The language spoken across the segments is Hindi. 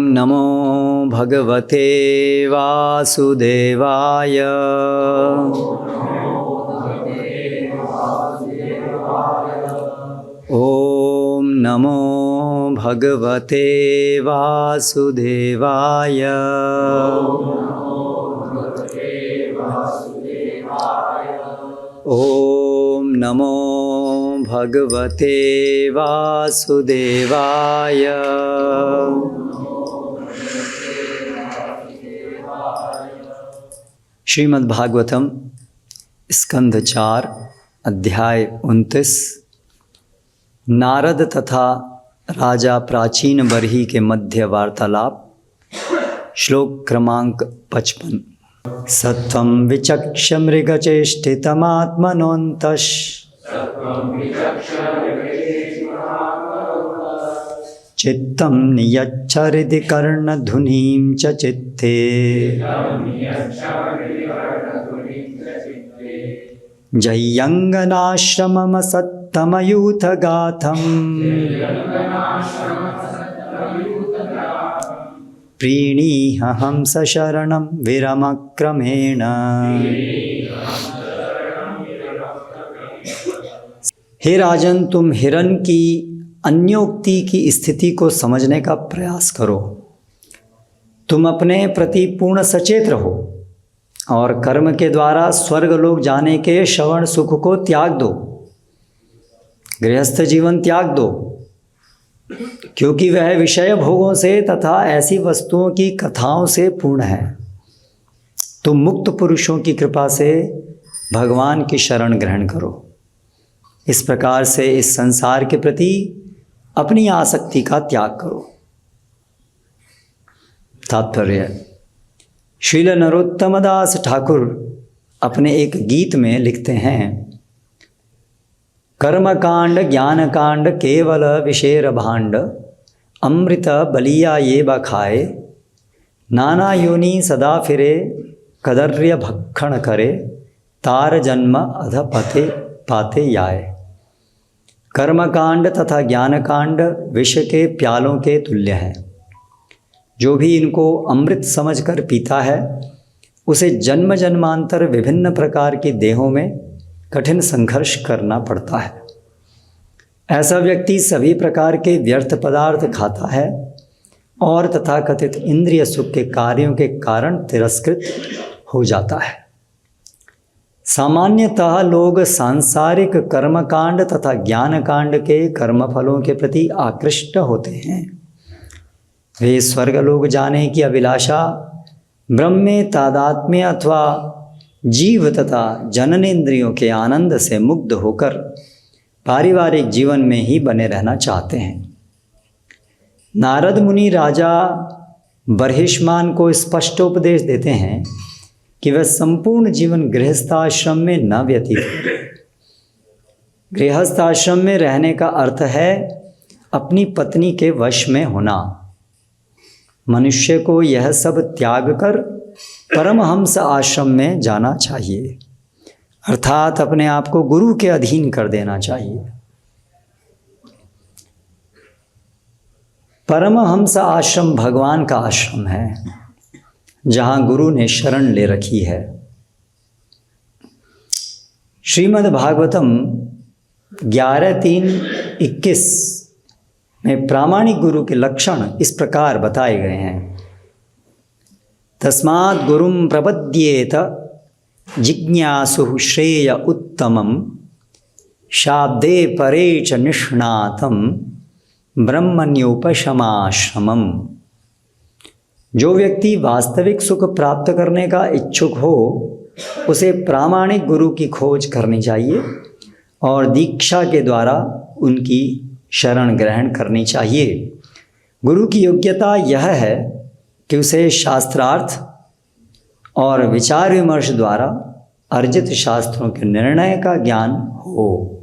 नमो भगवते वासुदेवाय। ॐ नमो भगवते वासुदेवाय। ॐ नमो भगवते वासुदेवाय। श्रीमद् भागवतम स्कंध 4 अध्याय 29। नारद तथा राजा प्राचीन बरही के मध्य वार्तालाप। श्लोक क्रमांक 55। सत्वं विचक्ष मृगचेष्टितमात्मनोऽन्तः चित्तं नियच्छहृदि कर्णधुनीं च चित्ते जह्यङ्गनाश्रममसत्तमयूथगाथम् प्रीणीह हंस शरणं विरमक्रमेण। हे राजन, तुम हिरण की अन्योक्ति की स्थिति को समझने का प्रयास करो। तुम अपने प्रति पूर्ण सचेत रहो और कर्म के द्वारा स्वर्गलोक जाने के श्रवण सुख को त्याग दो, गृहस्थ जीवन त्याग दो, क्योंकि वह विषय भोगों से तथा ऐसी वस्तुओं की कथाओं से पूर्ण है। तुम मुक्त पुरुषों की कृपा से भगवान की शरण ग्रहण करो। इस प्रकार से इस संसार के प्रति अपनी आसक्ति का त्याग करो। तात्पर्य: श्रील नरोत्तम दास ठाकुर अपने एक गीत में लिखते हैं, कर्मकांड ज्ञानकांड केवल विषेर भांड अमृत बलिया ये बखाए नाना योनि सदा फिरे कदर्य भक्षण करे तार जन्म अध पथे पाते याए। कर्मकांड तथा ज्ञानकांड विष के प्यालों के तुल्य हैं। जो भी इनको अमृत समझकर पीता है उसे जन्म जन्मांतर विभिन्न प्रकार की देहों में कठिन संघर्ष करना पड़ता है। ऐसा व्यक्ति सभी प्रकार के व्यर्थ पदार्थ खाता है और तथाकथित इंद्रिय सुख के कार्यों के कारण तिरस्कृत हो जाता है। सामान्यतः लोग सांसारिक कर्मकांड तथा ज्ञानकांड के कर्मफलों के प्रति आकृष्ट होते हैं। वे स्वर्गलोक जाने की अभिलाषा, ब्रह्म में तादात्म्य अथवा जीव तथा जननेन्द्रियों के आनंद से मुग्ध होकर पारिवारिक जीवन में ही बने रहना चाहते हैं। नारद मुनि राजा बर्हिष्मान को स्पष्ट उपदेश देते हैं कि वह संपूर्ण जीवन गृहस्थाश्रम में न व्यतीत करे। गृहस्थाश्रम में रहने का अर्थ है अपनी पत्नी के वश में होना। मनुष्य को यह सब त्याग कर परमहंस आश्रम में जाना चाहिए, अर्थात अपने आप को गुरु के अधीन कर देना चाहिए। परमहंस आश्रम भगवान का आश्रम है, जहाँ गुरु ने शरण ले रखी है। श्रीमद् भागवतम 11:3-21 में प्रामाणिक गुरु के लक्षण इस प्रकार बताए गए हैं। तस्मात् गुरुं प्रपद्येत जिज्ञासु श्रेय उत्तमं शाब्दे परे च निष्णातं ब्रह्मण्योपशमाश्रमम्। जो व्यक्ति वास्तविक सुख प्राप्त करने का इच्छुक हो उसे प्रामाणिक गुरु की खोज करनी चाहिए और दीक्षा के द्वारा उनकी शरण ग्रहण करनी चाहिए। गुरु की योग्यता यह है कि उसे शास्त्रार्थ और विचार विमर्श द्वारा अर्जित शास्त्रों के निर्णय का ज्ञान हो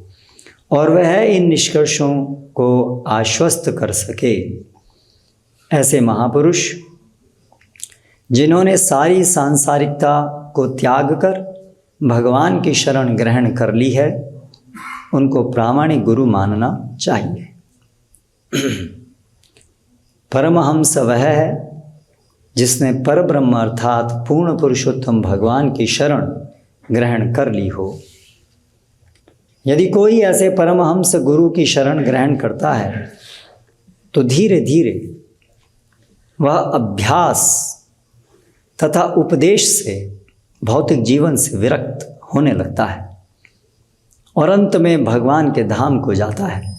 और वह इन निष्कर्षों को आश्वस्त कर सके। ऐसे महापुरुष जिन्होंने सारी सांसारिकता को त्याग कर भगवान की शरण ग्रहण कर ली है, उनको प्रामाणिक गुरु मानना चाहिए। परमहंस वह है जिसने परब्रह्म अर्थात पूर्ण पुरुषोत्तम भगवान की शरण ग्रहण कर ली हो। यदि कोई ऐसे परमहंस गुरु की शरण ग्रहण करता है तो धीरे धीरे वह अभ्यास तथा उपदेश से भौतिक जीवन से विरक्त होने लगता है और अंत में भगवान के धाम को जाता है।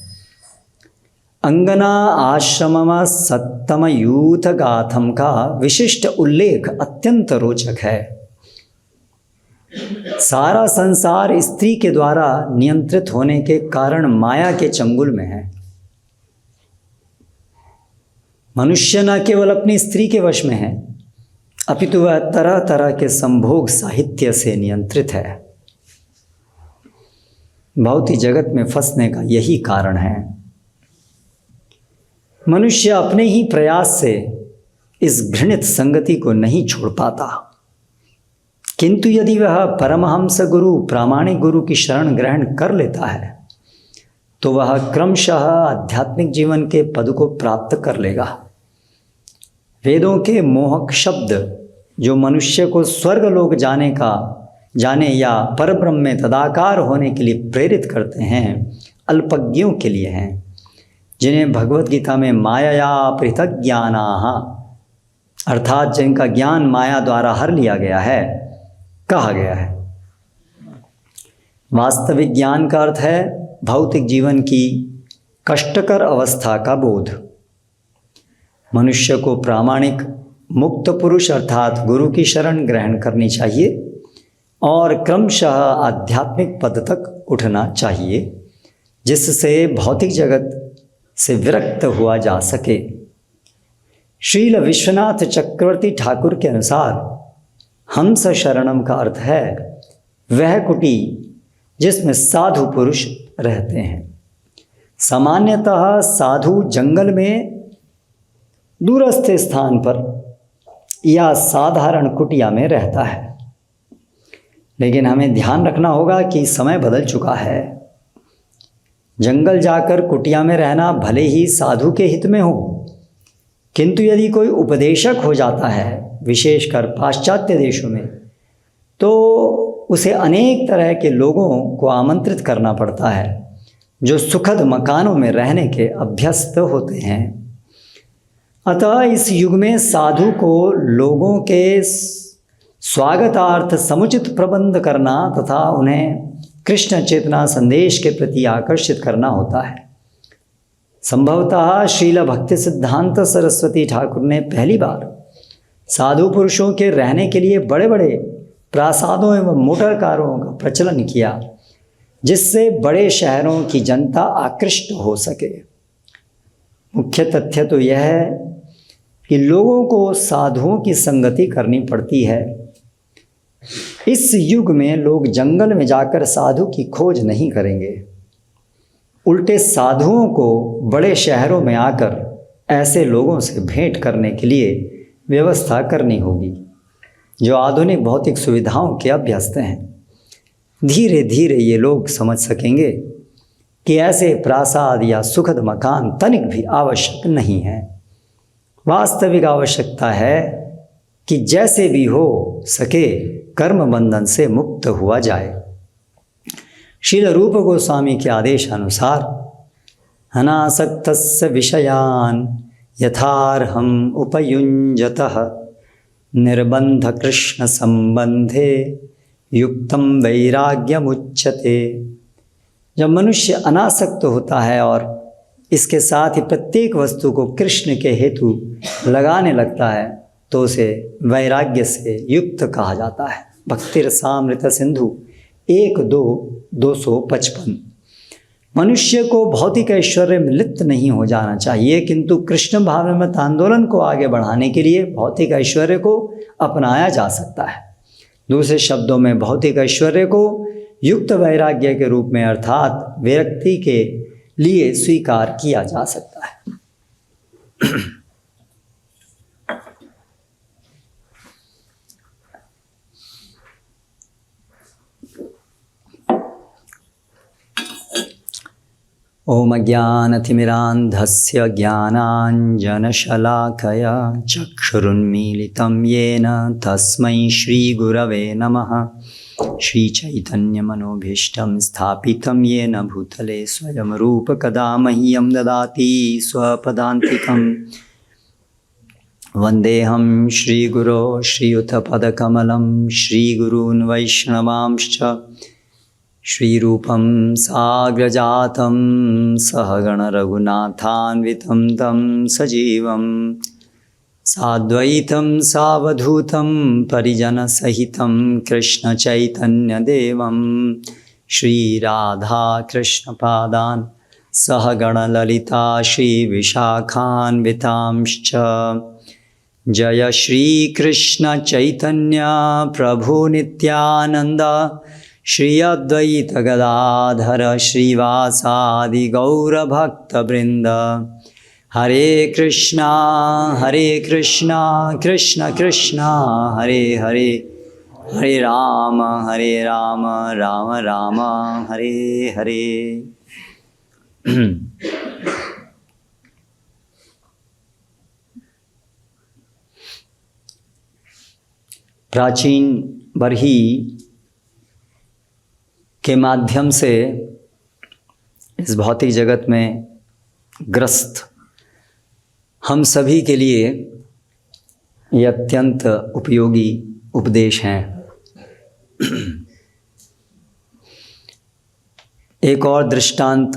अंगना आश्रम सत्तम यूथ गाथम का विशिष्ट उल्लेख अत्यंत रोचक है। सारा संसार स्त्री के द्वारा नियंत्रित होने के कारण माया के चंगुल में है। मनुष्य न केवल अपनी स्त्री के वश में है, अपितु वह तरह तरह के संभोग साहित्य से नियंत्रित है। भौतिक जगत में फंसने का यही कारण है। मनुष्य अपने ही प्रयास से इस घृणित संगति को नहीं छोड़ पाता, किंतु यदि वह परमहंस गुरु प्रामाणिक गुरु की शरण ग्रहण कर लेता है तो वह क्रमशः आध्यात्मिक जीवन के पद को प्राप्त कर लेगा। वेदों के मोहक शब्द जो मनुष्य को स्वर्गलोक जाने या परब्रह्म में तदाकार होने के लिए प्रेरित करते हैं, अल्पज्ञों के लिए हैं, जिन्हें भगवत गीता में माया पृथक ज्ञानाः अर्थात जिनका ज्ञान माया द्वारा हर लिया गया है कहा गया है। वास्तविक ज्ञान का अर्थ है भौतिक जीवन की कष्टकर अवस्था का बोध। मनुष्य को प्रामाणिक मुक्त पुरुष अर्थात गुरु की शरण ग्रहण करनी चाहिए और क्रमशः आध्यात्मिक पद तक उठना चाहिए, जिससे भौतिक जगत से विरक्त हुआ जा सके। श्रील विश्वनाथ चक्रवर्ती ठाकुर के अनुसार हंस शरणम का अर्थ है वह कुटी जिसमें साधु पुरुष रहते हैं। सामान्यतः साधु जंगल में दूरस्थ स्थान पर या साधारण कुटिया में रहता है, लेकिन हमें ध्यान रखना होगा कि समय बदल चुका है। जंगल जाकर कुटिया में रहना भले ही साधु के हित में हो, किंतु यदि कोई उपदेशक हो जाता है, विशेषकर पाश्चात्य देशों में, तो उसे अनेक तरह के लोगों को आमंत्रित करना पड़ता है जो सुखद मकानों में रहने के अभ्यस्त होते हैं। अतः इस युग में साधु को लोगों के स्वागतार्थ समुचित प्रबंध करना तथा उन्हें कृष्ण चेतना संदेश के प्रति आकर्षित करना होता है। संभवतः श्रील भक्ति सिद्धांत सरस्वती ठाकुर ने पहली बार साधु पुरुषों के रहने के लिए बड़े बड़े प्रासादों एवं मोटर कारों का प्रचलन किया, जिससे बड़े शहरों की जनता आकृष्ट हो सके। मुख्य तथ्य तो यह है कि लोगों को साधुओं की संगति करनी पड़ती है। इस युग में लोग जंगल में जाकर साधु की खोज नहीं करेंगे, उल्टे साधुओं को बड़े शहरों में आकर ऐसे लोगों से भेंट करने के लिए व्यवस्था करनी होगी जो आधुनिक भौतिक सुविधाओं के अभ्यस्त हैं। धीरे धीरे ये लोग समझ सकेंगे कि ऐसे प्रासाद या सुखद मकान तनिक भी आवश्यक नहीं है। वास्तविक आवश्यकता है कि जैसे भी हो सके कर्म बंधन से मुक्त हुआ जाए। श्रील रूप गोस्वामी के आदेशानुसार अनासक्तस्य विषयान यथार्हम उपयुञ्जतः निर्बंध कृष्ण संबंधे युक्तम वैराग्यमुच्यते। जब मनुष्य अनासक्त होता है और इसके साथ ही प्रत्येक वस्तु को कृष्ण के हेतु लगाने लगता है तो उसे वैराग्य से युक्त कहा जाता है। भक्तिरसामृत सिंधु 1-2-255। मनुष्य को भौतिक ऐश्वर्य में लिप्त नहीं हो जाना चाहिए, किंतु कृष्ण भावनामृत आंदोलन को आगे बढ़ाने के लिए भौतिक ऐश्वर्य को अपनाया जा सकता है। दूसरे शब्दों में भौतिक ऐश्वर्य को युक्त वैराग्य के रूप में अर्थात विरक्ति के लिए स्वीकार किया जा सकता है। ॐ अज्ञानतिमिरान्धस्य ज्ञानाञ्जनशलाकया चक्षुरुन्मीलितं येन तस्मै श्रीगुरवे नमः। श्रीचैतन्यमनोभीष्टं स्थापितं येन भूतले स्वयं रूपकदा मह्यं ददाति स्वपदान्तिकं। वन्देऽहं श्रीगुरो श्रीयुतपदकमलं श्रीगुरून् वैष्णवांश्च श्रीरूपं साग्रजातं सहगणरघुनाथान्वितं तं सजीवं साद्वैतं सावधूतं परिजनसहितं कृष्णचैतन्यदेवं श्रीराधाकृष्णपादान् सहगणललिता श्रीविशाखान्वितांश्च। जय श्रीकृष्ण चैतन्य प्रभु नित्यानन्द श्री अद्वैत गदाधर श्रीवासादि गौरभक्तवृंद। हरे कृष्णा कृष्ण कृष्ण हरे हरे, हरे राम राम राम हरे हरे। प्राचीन बरही के माध्यम से इस भौतिक जगत में ग्रस्त हम सभी के लिए ये अत्यंत उपयोगी उपदेश हैं। एक और दृष्टांत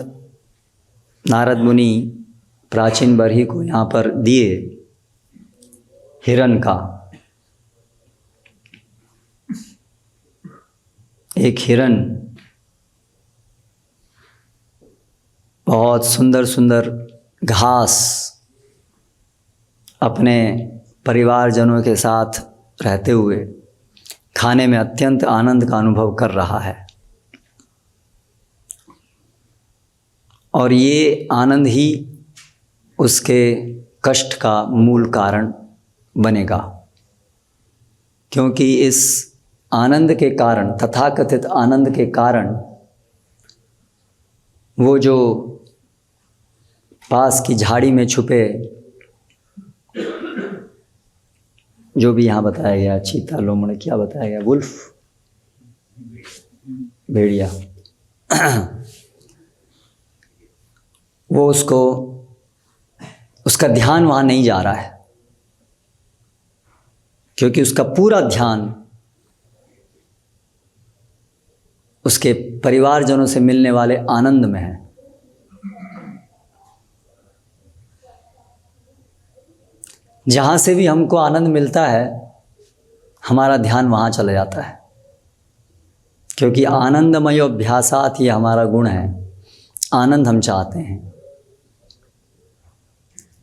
नारद मुनि प्राचीन बरही को यहाँ पर दिए, हिरण का। एक हिरण बहुत सुंदर सुंदर घास अपने परिवारजनों के साथ रहते हुए खाने में अत्यंत आनंद का अनुभव कर रहा है, और ये आनंद ही उसके कष्ट का मूल कारण बनेगा, क्योंकि इस आनंद के कारण, तथाकथित आनंद के कारण, वो जो पास की झाड़ी में छुपे, जो भी यहाँ बताया गया, चीता, लोमड़, क्या बताया गया, वुल्फ, भेड़िया, वो उसका ध्यान वहाँ नहीं जा रहा है, क्योंकि उसका पूरा ध्यान उसके परिवारजनों से मिलने वाले आनंद में है। जहाँ से भी हमको आनंद मिलता है, हमारा ध्यान वहाँ चला जाता है, क्योंकि आनंदमय अभ्यासात ये हमारा गुण है। आनंद हम चाहते हैं,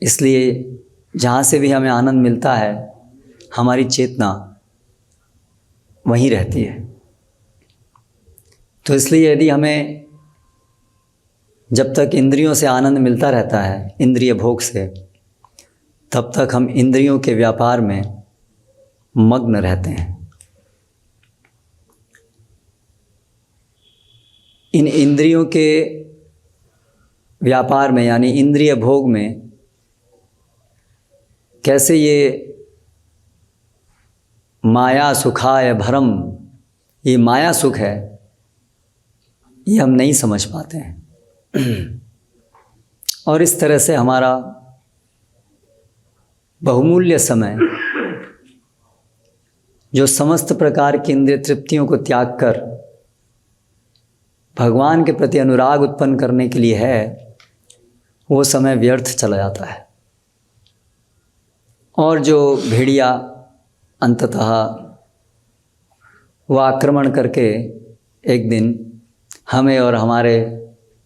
इसलिए जहाँ से भी हमें आनंद मिलता है, हमारी चेतना वहीं रहती है। तो इसलिए यदि हमें जब तक इंद्रियों से आनंद मिलता रहता है, इंद्रिय भोग से, तब तक हम इंद्रियों के व्यापार में मग्न रहते हैं। इन इंद्रियों के व्यापार में, यानी इंद्रिय भोग में, कैसे ये माया सुखाय भरम, ये माया सुख है, ये हम नहीं समझ पाते हैं। और इस तरह से हमारा बहुमूल्य समय, जो समस्त प्रकार की इंद्रिय तृप्तियों को त्याग कर भगवान के प्रति अनुराग उत्पन्न करने के लिए है, वो समय व्यर्थ चला जाता है। और जो भेड़िया अंततः वो आक्रमण करके एक दिन हमें और हमारे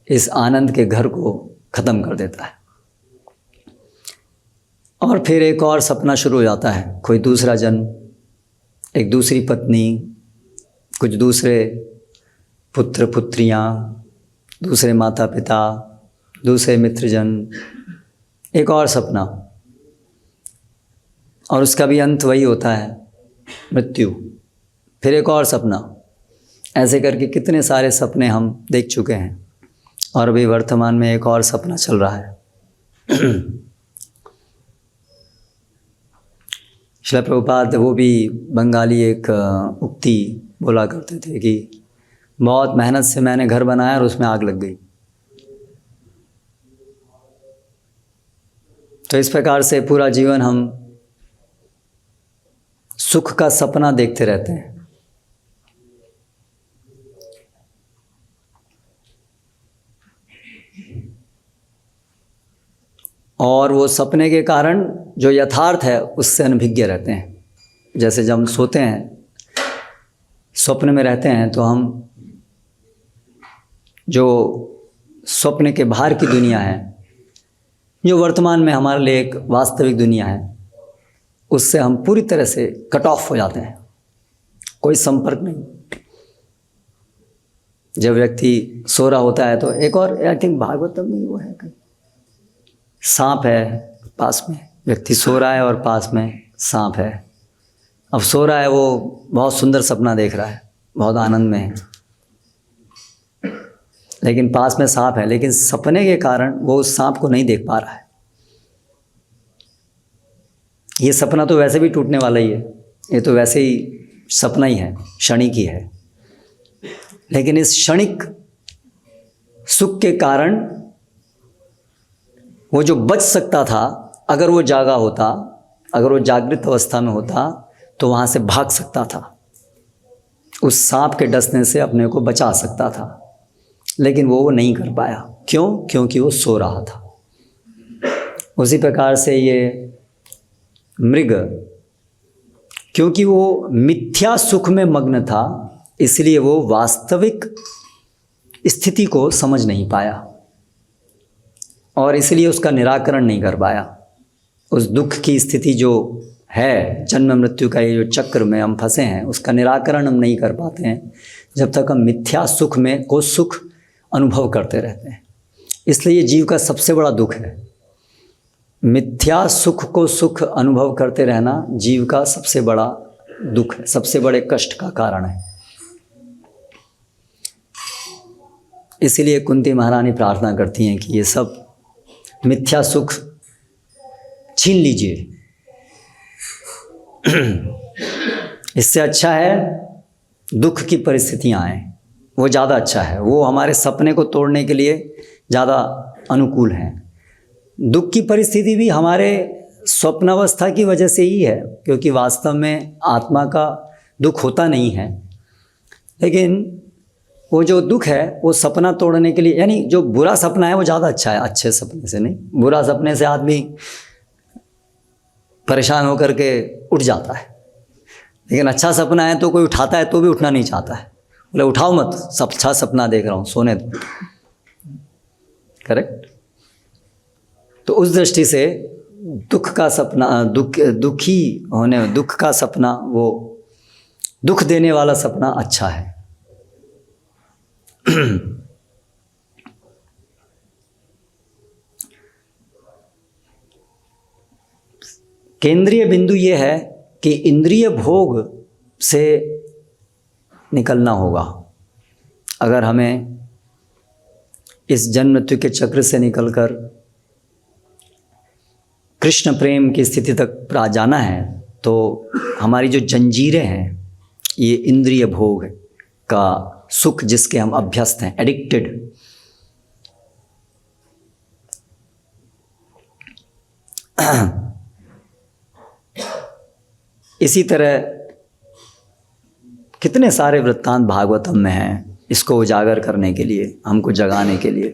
इस आनंद के घर को ख़त्म कर देता है, और फिर एक और सपना शुरू हो जाता है। कोई दूसरा जन्म, एक दूसरी पत्नी, कुछ दूसरे पुत्र पुत्रियाँ, दूसरे माता पिता, दूसरे मित्रजन, एक और सपना, और उसका भी अंत वही होता है, मृत्यु। फिर एक और सपना। ऐसे करके कितने सारे सपने हम देख चुके हैं। और अभी वर्तमान में एक और सपना चल रहा है। श्रील प्रभुपाद वो भी बंगाली एक उक्ति बोला करते थे कि बहुत मेहनत से मैंने घर बनाया और उसमें आग लग गई। तो इस प्रकार से पूरा जीवन हम सुख का सपना देखते रहते हैं, और वो सपने के कारण जो यथार्थ है उससे अनभिज्ञ रहते हैं। जैसे जब हम सोते हैं, स्वप्न में रहते हैं, तो हम जो स्वप्न के बाहर की दुनिया है, जो वर्तमान में हमारे लिए एक वास्तविक दुनिया है, उससे हम पूरी तरह से कट ऑफ हो जाते हैं, कोई संपर्क नहीं। जब व्यक्ति सो रहा होता है तो एक और आई थिंक भागवतम में वो है कि सांप है पास में, व्यक्ति सो रहा है और पास में सांप है। अब सो रहा है, वो बहुत सुंदर सपना देख रहा है, बहुत आनंद में है, लेकिन पास में सांप है, लेकिन सपने के कारण वो उस सांप को नहीं देख पा रहा है। ये सपना तो वैसे भी टूटने वाला ही है, ये तो वैसे ही सपना ही है, क्षणिक ही है, लेकिन इस क्षणिक सुख के कारण वो जो बच सकता था, अगर वो जागा होता, अगर वो जागृत अवस्था में होता, तो वहाँ से भाग सकता था, उस सांप के डसने से अपने को बचा सकता था, लेकिन वो नहीं कर पाया। क्यों? क्योंकि वो सो रहा था। उसी प्रकार से ये मृग, क्योंकि वो मिथ्या सुख में मग्न था, इसलिए वो वास्तविक स्थिति को समझ नहीं पाया और इसलिए उसका निराकरण नहीं कर पाया। उस दुख की स्थिति जो है, जन्म मृत्यु का ये जो चक्र में हम फंसे हैं, उसका निराकरण हम नहीं कर पाते हैं जब तक हम मिथ्या सुख में को सुख अनुभव करते रहते हैं। इसलिए ये जीव का सबसे बड़ा दुख है। मिथ्या सुख को सुख अनुभव करते रहना जीव का सबसे बड़ा दुख है, सबसे बड़े कष्ट का कारण है। इसीलिए कुंती महारानी प्रार्थना करती हैं कि ये सब मिथ्या सुख छीन लीजिए। इससे अच्छा है दुख की परिस्थितियां आए, वो ज़्यादा अच्छा है, वो हमारे सपने को तोड़ने के लिए ज़्यादा अनुकूल हैं। दुख की परिस्थिति भी हमारे स्वप्नावस्था की वजह से ही है, क्योंकि वास्तव में आत्मा का दुख होता नहीं है, लेकिन वो जो दुख है वो सपना तोड़ने के लिए, यानी जो बुरा सपना है वो ज़्यादा अच्छा है अच्छे सपने से नहीं। बुरा सपने से आदमी परेशान होकर के उठ जाता है, लेकिन अच्छा सपना है तो कोई उठाता है तो भी उठना नहीं चाहता है, बोले उठाओ मत, सब अच्छा सपना देख रहा हूँ, सोने दो। करेक्ट। तो उस दृष्टि से दुख का सपना, दुखी होने, दुख का सपना, वो दुख देने वाला सपना अच्छा है। केंद्रीय बिंदु ये है कि इंद्रिय भोग से निकलना होगा। अगर हमें इस जन्म मृत्यु के चक्र से निकलकर कृष्ण प्रेम की स्थिति तक जाना है, तो हमारी जो जंजीरें हैं, ये इंद्रिय भोग का सुख जिसके हम अभ्यस्त हैं, एडिक्टेड, इसी तरह कितने सारे वृत्तांत भागवतम में हैं इसको उजागर करने के लिए, हमको जगाने के लिए।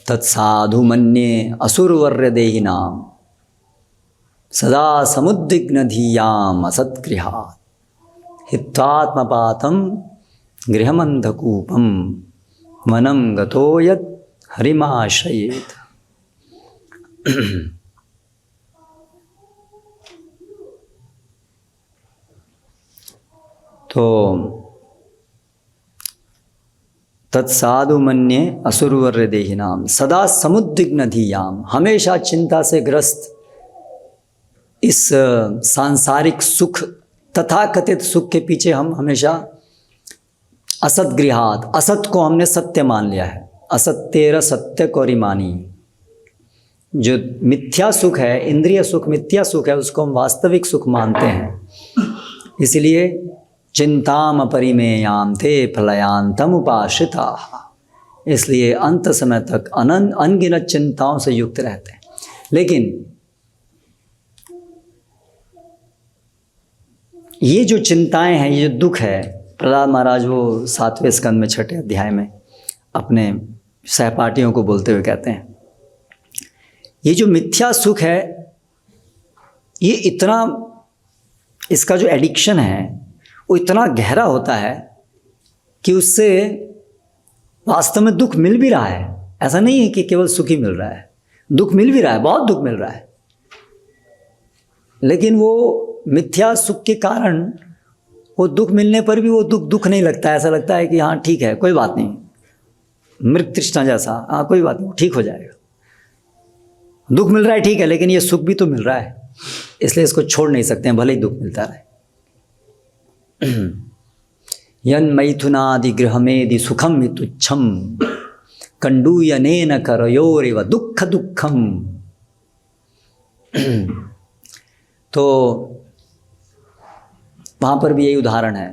तत्साधु मन्ये असुरवर्य देहिनाम सदा समुद्विग्न धीयाम असत्गृहात् हित्वात्मपातं गृहमन्धकूपं वनं गतो यत् हरिमाश्रयेत्। तो तत्साधु मन्ये असुरवर्य देहिनाम सदा समुद्विग्न धीयाम, हमेशा चिंता से ग्रस्त इस सांसारिक सुख तथा कथित सुख के पीछे हम हमेशा असत गृहात, असत को हमने सत्य मान लिया है, असत्येर सत्य कौरिमानी। जो मिथ्या सुख है, इंद्रिय सुख मिथ्या सुख है, उसको हम वास्तविक सुख मानते हैं। इसलिए चिंताम परिमेयाम थे फलयांतम उपाश्रिता, इसलिए अंत समय तक अनगिनत चिंताओं से युक्त रहते हैं। लेकिन ये जो चिंताएं हैं, ये जो दुख है, प्रहलाद महाराज वो 7वें स्कंद में 6ठे अध्याय में अपने सहपाठियों को बोलते हुए कहते हैं, ये जो मिथ्या सुख है, ये इतना, इसका जो एडिक्शन है वो इतना गहरा होता है कि उससे वास्तव में दुख मिल भी रहा है। ऐसा नहीं है कि केवल सुख ही मिल रहा है, दुख मिल भी रहा है, बहुत दुख मिल रहा है। लेकिन वो मिथ्या सुख के कारण वो दुख मिलने पर भी वो दुख नहीं लगता है। ऐसा लगता है कि हाँ ठीक है, कोई बात नहीं, मृत तृष्णा जैसा, हाँ कोई बात नहीं, ठीक हो जाएगा। दुख मिल रहा है ठीक है, लेकिन ये सुख भी तो मिल रहा है, इसलिए इसको छोड़ नहीं सकते हैं, भले ही दुख मिलता रहे। यन मैथुनादि गृहमेदि सुखम तुच्छम कंडूयनेन करयोरिव दुख दुखम। तो वहाँ पर भी यही उदाहरण है,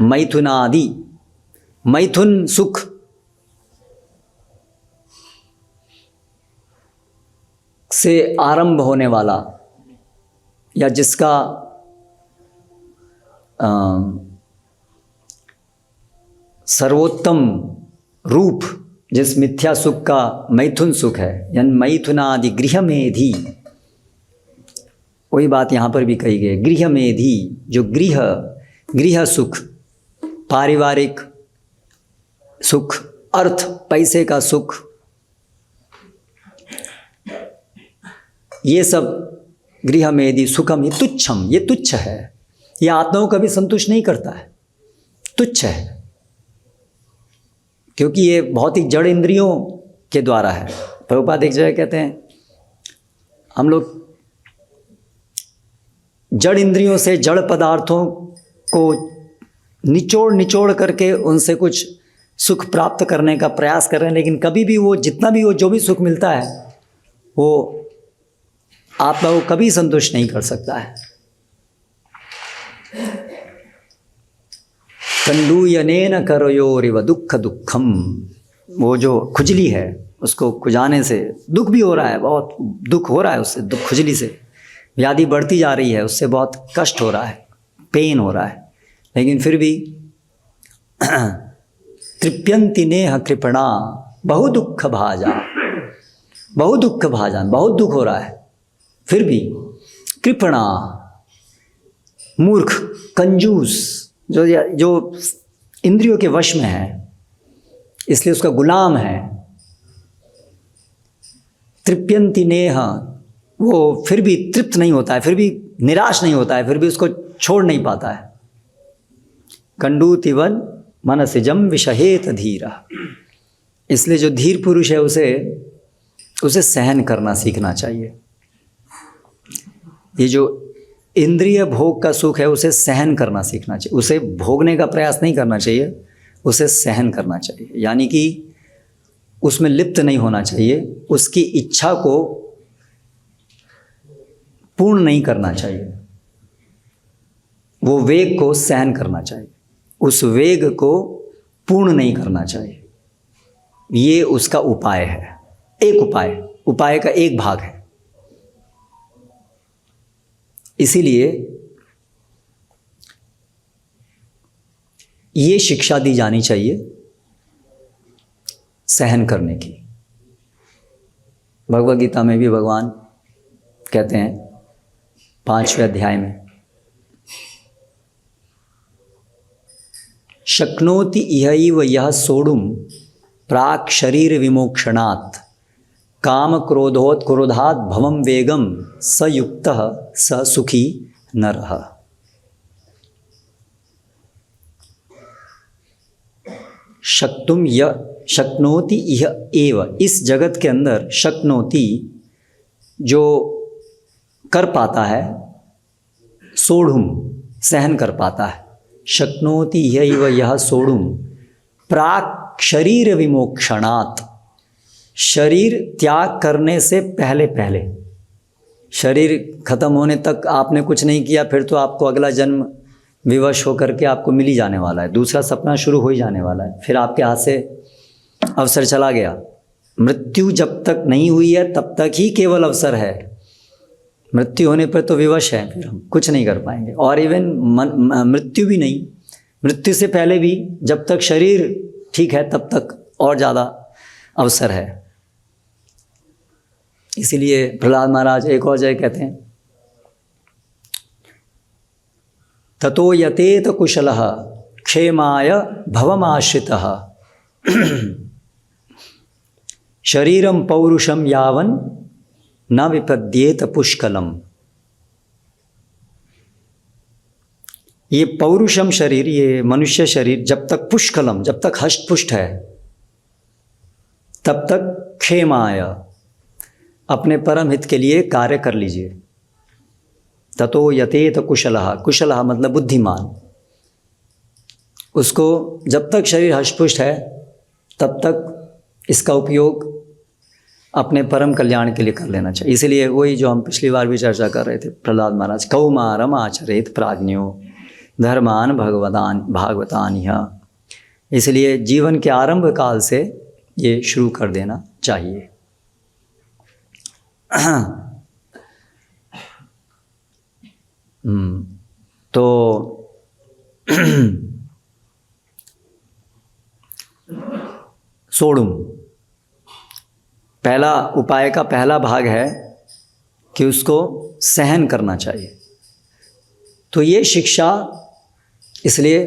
मैथुनादि, मैथुन सुख, से आरंभ होने वाला या जिसका सर्वोत्तम रूप जिस मिथ्या सुख का मैथुन सुख है, यन मैथुनादि गृहमेधि, वही बात यहाँ पर भी कही गई, गृहमेधि, जो गृह सुख, पारिवारिक सुख, अर्थ पैसे का सुख, ये सब गृहमेधि सुखम ही तुच्छम, ये तुच्छ है, ये आत्माओं का भी संतुष्ट नहीं करता है, तुच्छ है, क्योंकि ये बहुत ही जड़ इंद्रियों के द्वारा है। प्रभुपाद एक जगह कहते हैं, हम लोग जड़ इंद्रियों से जड़ पदार्थों को निचोड़ करके उनसे कुछ सुख प्राप्त करने का प्रयास कर रहे हैं, लेकिन कभी भी वो जितना भी वो जो भी सुख मिलता है वो आत्मा को कभी संतुष्ट नहीं कर सकता है। कंडूयनेन करयोरिव दुख दुखम, वो जो खुजली है उसको खुजाने से दुख भी हो रहा है, बहुत दुख हो रहा है उससे, दुख खुजली से व्याधि बढ़ती जा रही है, उससे बहुत कष्ट हो रहा है, पेन हो रहा है, लेकिन फिर भी तृप्यंति नेह कृपणा बहु दुख भाजा, बहु दुख भाजन, बहुत दुख हो रहा है, फिर भी कृपणा, मूर्ख, कंजूस, जो इंद्रियों के वश में है, इसलिए उसका गुलाम है। तृप्यंति नेह, वो फिर भी तृप्त नहीं होता है, फिर भी निराश नहीं होता है, फिर भी उसको छोड़ नहीं पाता है। कंडूतिवन मनसिजम विषहेत धीरा, इसलिए जो धीर पुरुष है उसे सहन करना सीखना चाहिए। ये जो इंद्रिय भोग का सुख है उसे सहन करना सीखना चाहिए, उसे भोगने का प्रयास नहीं करना चाहिए, उसे सहन करना चाहिए, यानी कि उसमें लिप्त नहीं होना चाहिए, उसकी इच्छा को पूर्ण नहीं करना चाहिए, वो वेग को सहन करना चाहिए, उस वेग को पूर्ण नहीं करना चाहिए। ये उसका उपाय है, एक उपाय का एक भाग है। इसीलिए ये शिक्षा दी जानी चाहिए सहन करने की। भगवद गीता में भी भगवान कहते हैं 5वें अध्याय में, शक्नोति इहैव यः सोढुं प्राक् शरीर विमोक्षणात् काम क्रोधोत्क्रोधात् भवं वेगम स युक्तः स सुखी नरः। शक्नोति इह एव, इस जगत के अंदर शक्नोति जो कर पाता है, सोढ़ुम सहन कर पाता है, शक्नोति यैव यः सोढुं प्राक् शरीर विमोक्षणात्। शरीर त्याग करने से पहले पहले, शरीर खत्म होने तक आपने कुछ नहीं किया, फिर तो आपको अगला जन्म विवश होकर के आपको मिल ही जाने वाला है, दूसरा सपना शुरू हो ही जाने वाला है, फिर आपके हाथ से अवसर चला गया। मृत्यु जब तक नहीं हुई है तब तक ही केवल अवसर है, मृत्यु होने पर तो विवश है, फिर हम कुछ नहीं कर पाएंगे। और इवन मृत्यु भी नहीं, मृत्यु से पहले भी जब तक शरीर ठीक है तब तक और ज़्यादा अवसर है। इसीलिए प्रहलाद महाराज एक और जगह कहते हैं, ततो यतेत कुशलः क्षेमाय भवमाश्रितः शरीरम पौरुषम यावन न विपद्येत पुष्कलम। ये पौरुषम शरीर, ये मनुष्य शरीर जब तक पुष्कलम, जब तक हष्टपुष्ट है तब तक क्षेमाय, अपने परम हित के लिए कार्य कर लीजिए। ततो यतेत कुशलः, कुशलः मतलब बुद्धिमान, उसको जब तक शरीर हष्टपुष्ट है तब तक इसका उपयोग अपने परम कल्याण के लिए कर लेना चाहिए। इसीलिए वही जो हम पिछली बार भी चर्चा कर रहे थे, प्रहलाद महाराज, कौमारम आचरेत प्राज्ञो धर्मान भागवतान यह। इसलिए जीवन के आरंभ काल से ये शुरू कर देना चाहिए। तो सोढुम, पहला उपाय का पहला भाग है कि उसको सहन करना चाहिए। तो ये शिक्षा, इसलिए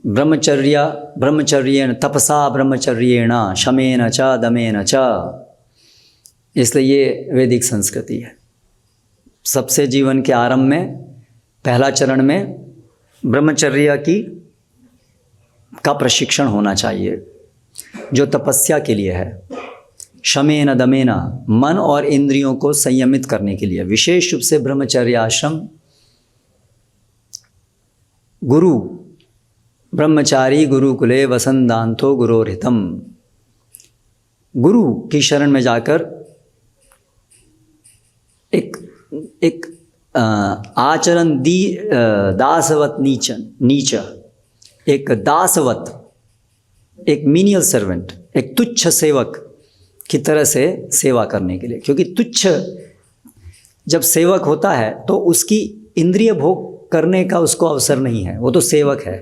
ब्रह्मचर्येण तपसा ब्रह्मचर्येण शमेन च दमेन च, इसलिए ये वैदिक संस्कृति है। सबसे जीवन के आरंभ में पहला चरण में ब्रह्मचर्य का प्रशिक्षण होना चाहिए, जो तपस्या के लिए है। शमेन दमेना, मन और इंद्रियों को संयमित करने के लिए। विशेष रूप से ब्रह्मचर्य आश्रम, गुरु ब्रह्मचारी गुरुकुले वसंदांतो गुरोरहितम, गुरु की शरण में जाकर एक आचरण दासवत नीच, एक दासवत, एक मीनियल सर्वेंट, एक तुच्छ सेवक की तरह से सेवा करने के लिए। क्योंकि तुच्छ जब सेवक होता है तो उसकी इंद्रिय भोग करने का उसको अवसर नहीं है, वो तो सेवक है।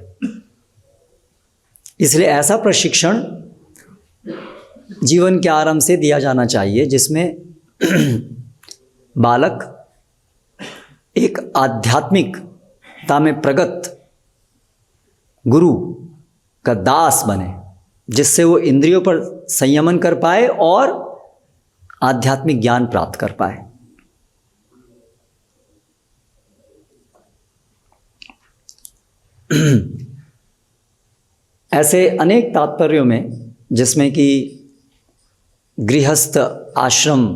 इसलिए ऐसा प्रशिक्षण जीवन के आरंभ से दिया जाना चाहिए जिसमें बालक एक आध्यात्मिकता में प्रगत गुरु का दास बने, जिससे वो इंद्रियों पर संयमन कर पाए और आध्यात्मिक ज्ञान प्राप्त कर पाए। ऐसे अनेक तात्पर्यों में, जिसमें कि गृहस्थ आश्रम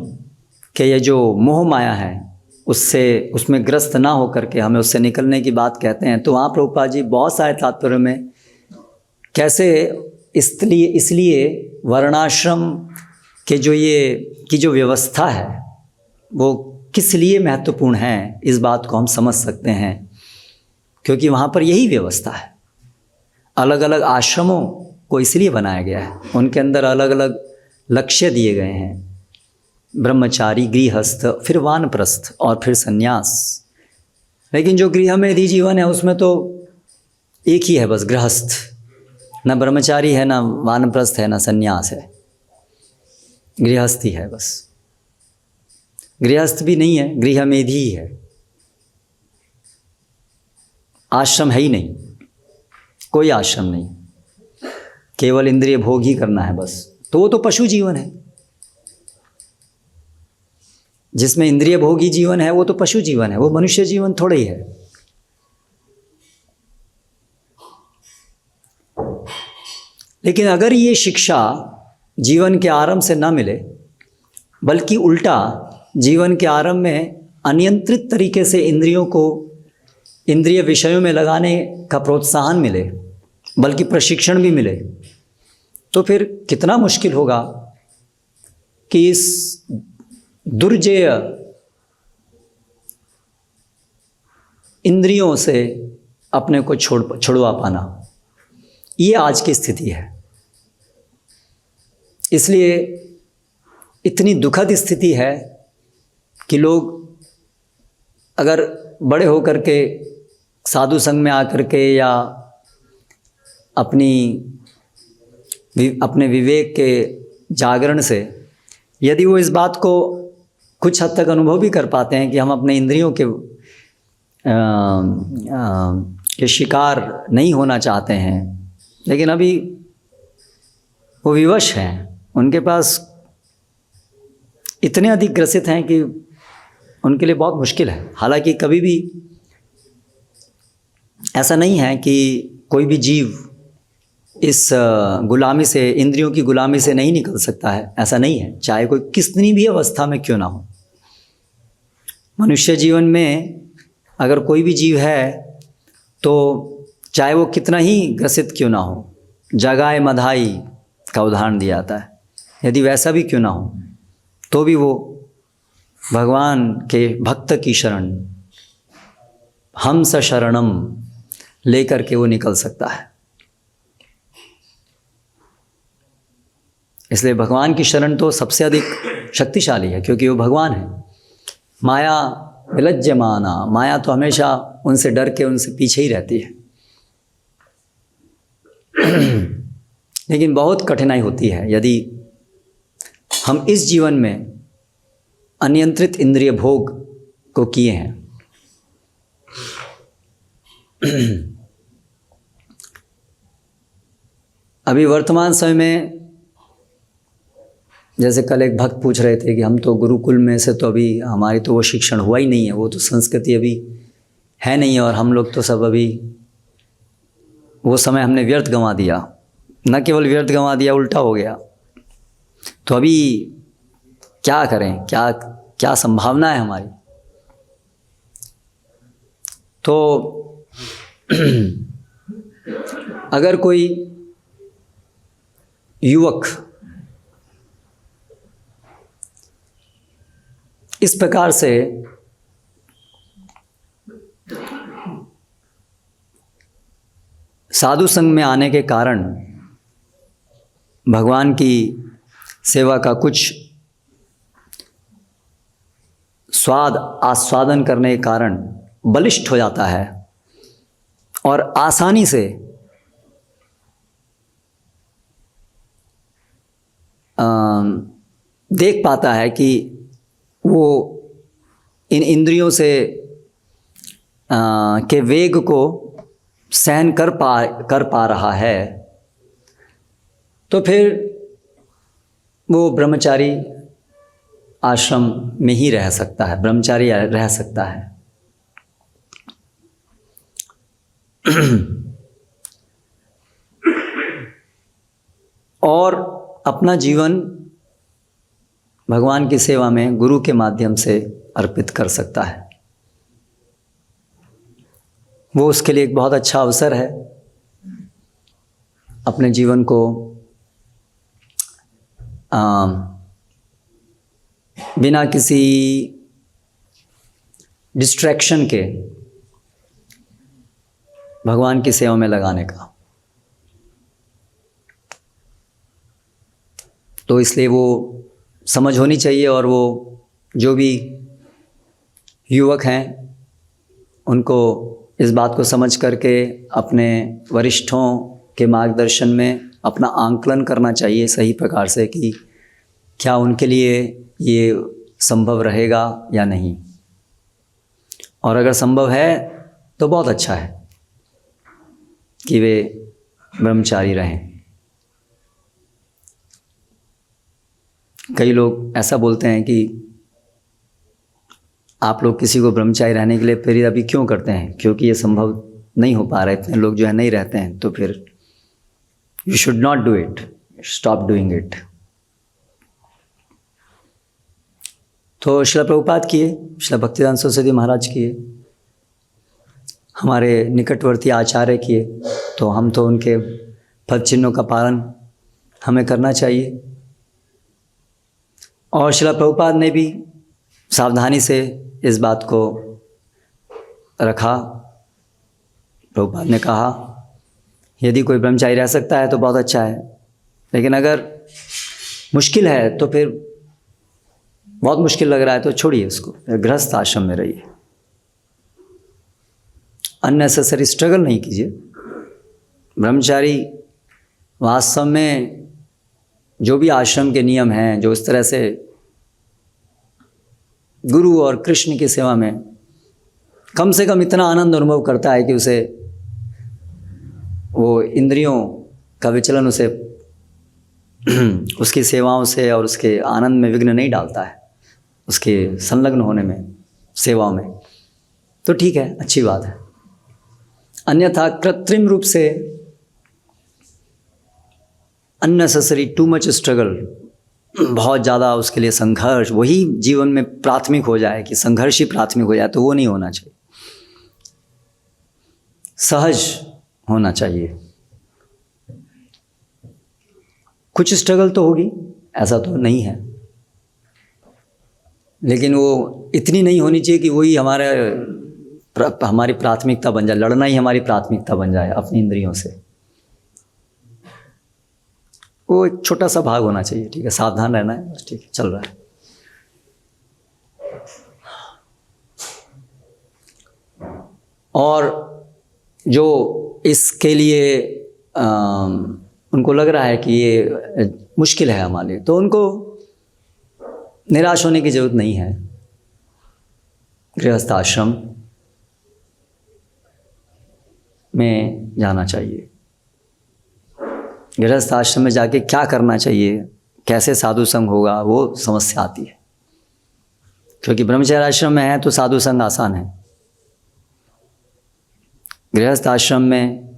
के ये जो मोह माया है उसमें ग्रस्त ना होकर के हमें उससे निकलने की बात कहते हैं। तो वहाँ प्रभुपाद जी बहुत सारे तात्पर्यों में कैसे इसलिए वर्णाश्रम के जो व्यवस्था है वो किस लिए महत्वपूर्ण है, इस बात को हम समझ सकते हैं। क्योंकि वहाँ पर यही व्यवस्था है। अलग अलग आश्रमों को इसलिए बनाया गया है, उनके अंदर अलग अलग लक्ष्य दिए गए हैं, ब्रह्मचारी, गृहस्थ, फिर वानप्रस्थ और फिर सन्यास। लेकिन जो गृह में यदि जीवन है उसमें तो एक ही है बस, गृहस्थ। न ब्रह्मचारी है, न वानप्रस्थ है, न सन्यास है, गृहस्थ ही है बस। गृहस्थ भी नहीं है, गृह मेधी ही है, आश्रम है ही नहीं, कोई आश्रम नहीं, केवल इंद्रिय भोग ही करना है बस। तो वो तो पशु जीवन है, जिसमें इंद्रिय भोगी जीवन है वो तो पशु जीवन है, वो मनुष्य जीवन थोड़ा ही है। लेकिन अगर ये शिक्षा जीवन के आरंभ से न मिले, बल्कि उल्टा जीवन के आरंभ में अनियंत्रित तरीके से इंद्रियों को इंद्रिय विषयों में लगाने का प्रोत्साहन मिले, बल्कि प्रशिक्षण भी मिले, तो फिर कितना मुश्किल होगा कि इस दुर्जेय इंद्रियों से अपने को छुड़वा पाना। ये आज की स्थिति है। इसलिए इतनी दुखद स्थिति है कि लोग अगर बड़े होकर के साधु संघ में आकर के या अपने विवेक के जागरण से यदि वो इस बात को कुछ हद तक अनुभव भी कर पाते हैं कि हम अपने इंद्रियों के शिकार नहीं होना चाहते हैं, लेकिन अभी वो विवश हैं, उनके पास इतने अधिक ग्रसित हैं कि उनके लिए बहुत मुश्किल है। हालांकि कभी भी ऐसा नहीं है कि कोई भी जीव इस गुलामी से, इंद्रियों की गुलामी से नहीं निकल सकता है, ऐसा नहीं है। चाहे कोई कितनी भी अवस्था में क्यों ना हो, मनुष्य जीवन में अगर कोई भी जीव है तो चाहे वो कितना ही ग्रसित क्यों ना हो, जगाए मधाई का उदाहरण दिया जाता है, यदि वैसा भी क्यों ना हो तो भी वो भगवान के भक्त की शरण, हम स शरणम लेकर के वो निकल सकता है। इसलिए भगवान की शरण तो सबसे अधिक शक्तिशाली है, क्योंकि वो भगवान है। माया विलज्जमाना, माया तो हमेशा उनसे डर के उनसे पीछे ही रहती है। लेकिन बहुत कठिनाई होती है यदि हम इस जीवन में अनियंत्रित इंद्रिय भोग को किए हैं। अभी वर्तमान समय में, जैसे कल एक भक्त पूछ रहे थे कि हम तो गुरुकुल में से, तो अभी हमारी तो वो शिक्षण हुआ ही नहीं है, वो तो संस्कृति अभी है नहीं है, और हम लोग तो सब अभी वो समय हमने व्यर्थ गंवा दिया। न केवल व्यर्थ गंवा दिया, उल्टा हो गया। तो अभी क्या करें, क्या संभावना है हमारी? तो अगर कोई युवक इस प्रकार से साधु संघ में आने के कारण भगवान की सेवा का कुछ स्वाद आस्वादन करने के कारण बलिष्ठ हो जाता है और आसानी से देख पाता है कि वो इन इंद्रियों से के वेग को सहन कर पा रहा है, तो फिर वो ब्रह्मचारी आश्रम में ही रह सकता है, ब्रह्मचारी रह सकता है। और अपना जीवन भगवान की सेवा में गुरु के माध्यम से अर्पित कर सकता है। वो उसके लिए एक बहुत अच्छा अवसर है अपने जीवन को बिना किसी डिस्ट्रैक्शन के भगवान की सेवा में लगाने का। तो इसलिए वो समझ होनी चाहिए, और वो जो भी युवक हैं उनको इस बात को समझ करके अपने वरिष्ठों के मार्गदर्शन में अपना आंकलन करना चाहिए सही प्रकार से कि क्या उनके लिए ये संभव रहेगा या नहीं। और अगर संभव है तो बहुत अच्छा है कि वे ब्रह्मचारी रहें। कई लोग ऐसा बोलते हैं कि आप लोग किसी को ब्रह्मचारी रहने के लिए प्रेरित अभी क्यों करते हैं, क्योंकि ये संभव नहीं हो पा रहा है, इतने लोग जो है नहीं रहते हैं, तो फिर you should not do it, stop doing it. तो श्रील प्रभुपाद किए, श्रील भक्तिदान सरस्वती महाराज किए, हमारे निकटवर्ती आचार्य किए, तो हम तो उनके पद चिन्हों का पालन हमें करना चाहिए। और श्रील प्रभुपाद ने भी सावधानी से इस बात को रखा। प्रभुपाद ने कहा यदि कोई ब्रह्मचारी रह सकता है तो बहुत अच्छा है, लेकिन अगर मुश्किल है तो फिर बहुत मुश्किल लग रहा है तो छोड़िए उसको, गृहस्थ आश्रम में रहिए। अननेसेसरी स्ट्रगल नहीं कीजिए। ब्रह्मचारी वास्तव में जो भी आश्रम के नियम हैं, जो इस तरह से गुरु और कृष्ण की सेवा में कम से कम इतना आनंद अनुभव करता है कि उसे वो इंद्रियों का विचलन उसे उसकी सेवाओं से और उसके आनंद में विघ्न नहीं डालता है, उसके संलग्न होने में, सेवाओं में, तो ठीक है, अच्छी बात है। अन्यथा कृत्रिम रूप से अननेसेसरी टू मच स्ट्रगल, बहुत ज़्यादा उसके लिए संघर्ष, वही जीवन में प्राथमिक हो जाए कि संघर्ष ही प्राथमिक हो जाए, तो वो नहीं होना चाहिए। सहज होना चाहिए। कुछ स्ट्रगल तो होगी, ऐसा तो नहीं है, लेकिन वो इतनी नहीं होनी चाहिए कि वही हमारी प्राथमिकता बन जाए, लड़ना ही हमारी प्राथमिकता बन जाए अपनी इंद्रियों से। वो एक छोटा सा भाग होना चाहिए, ठीक है, सावधान रहना है बस, ठीक है, चल रहा है। और जो इसके लिए उनको लग रहा है कि ये मुश्किल है हमारे लिए, तो उनको निराश होने की ज़रूरत नहीं है। गृहस्थ आश्रम में जाना चाहिए। गृहस्थ आश्रम में जाके क्या करना चाहिए, कैसे साधु संग होगा, वो समस्या आती है। क्योंकि ब्रह्मचर्य आश्रम में है तो साधु संग आसान है। गृहस्थ आश्रम में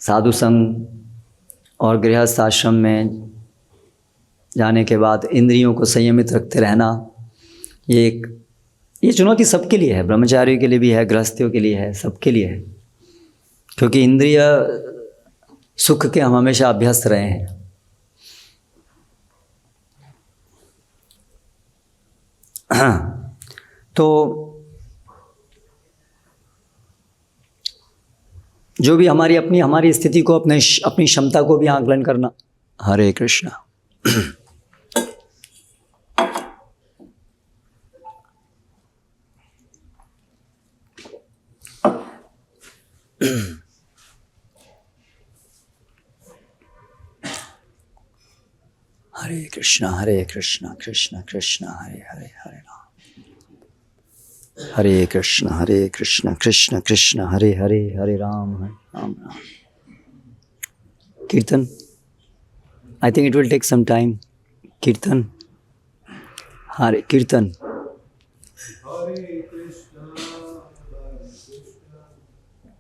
साधु संग और गृहस्थ आश्रम में जाने के बाद इंद्रियों को संयमित रखते रहना, ये चुनौती सबके लिए है, ब्रह्मचारियों के लिए भी है, गृहस्थियों के लिए है, सबके लिए है। क्योंकि इंद्रिय सुख के हम हमेशा अभ्यस्त रहे हैं। हाँ, तो जो भी हमारी स्थिति को अपनी क्षमता को भी आकलन करना। हरे कृष्णा। हरे कृष्णा कृष्ण कृष्ण हरे हरे, हरे राम, हरे कृष्ण कृष्ण कृष्ण हरे हरे, हरे Ram Ram. Kirtan, I think it will take some time. Kirtan, Hare कीर्तन। हरे कृष्णा कृष्णा कृष्णा हरे हरे, हरे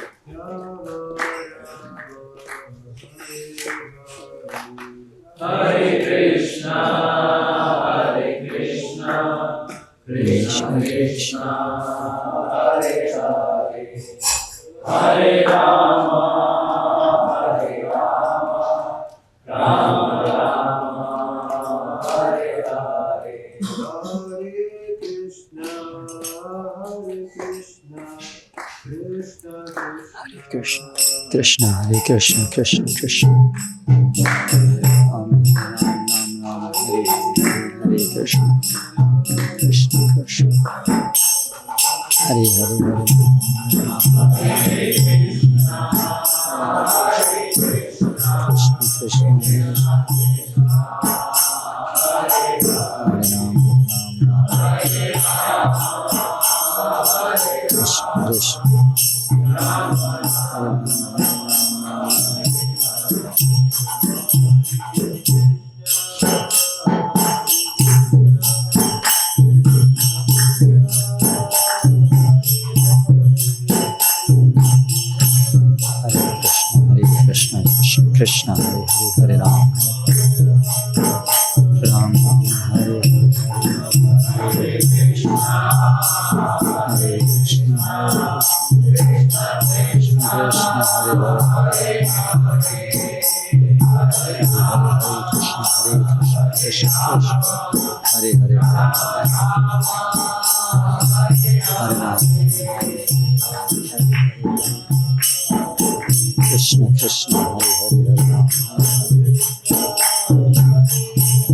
राम हरे कृष्णा कृष्ण कृष्ण हरे हरे, हरे राम राम राम हरे हरे। हरे कृष्णा कृष्ण हरे कृष्ण कृष्ण कृष्ण राम राम हरे हरे कृष्ण कृष्ण कृष्ण हरे हरे कृष्ण कृष्ण हरे Ram Krishna Krishna Hare Krishna, Krishna Krishna Hare Hare Hare Ram Ram Ram Hare Hare Krishna हरे कृष्ण कृष्ण हरे हरे कृष्ण हरे हरे हरे राम कृष्ण कृष्ण हरे हरे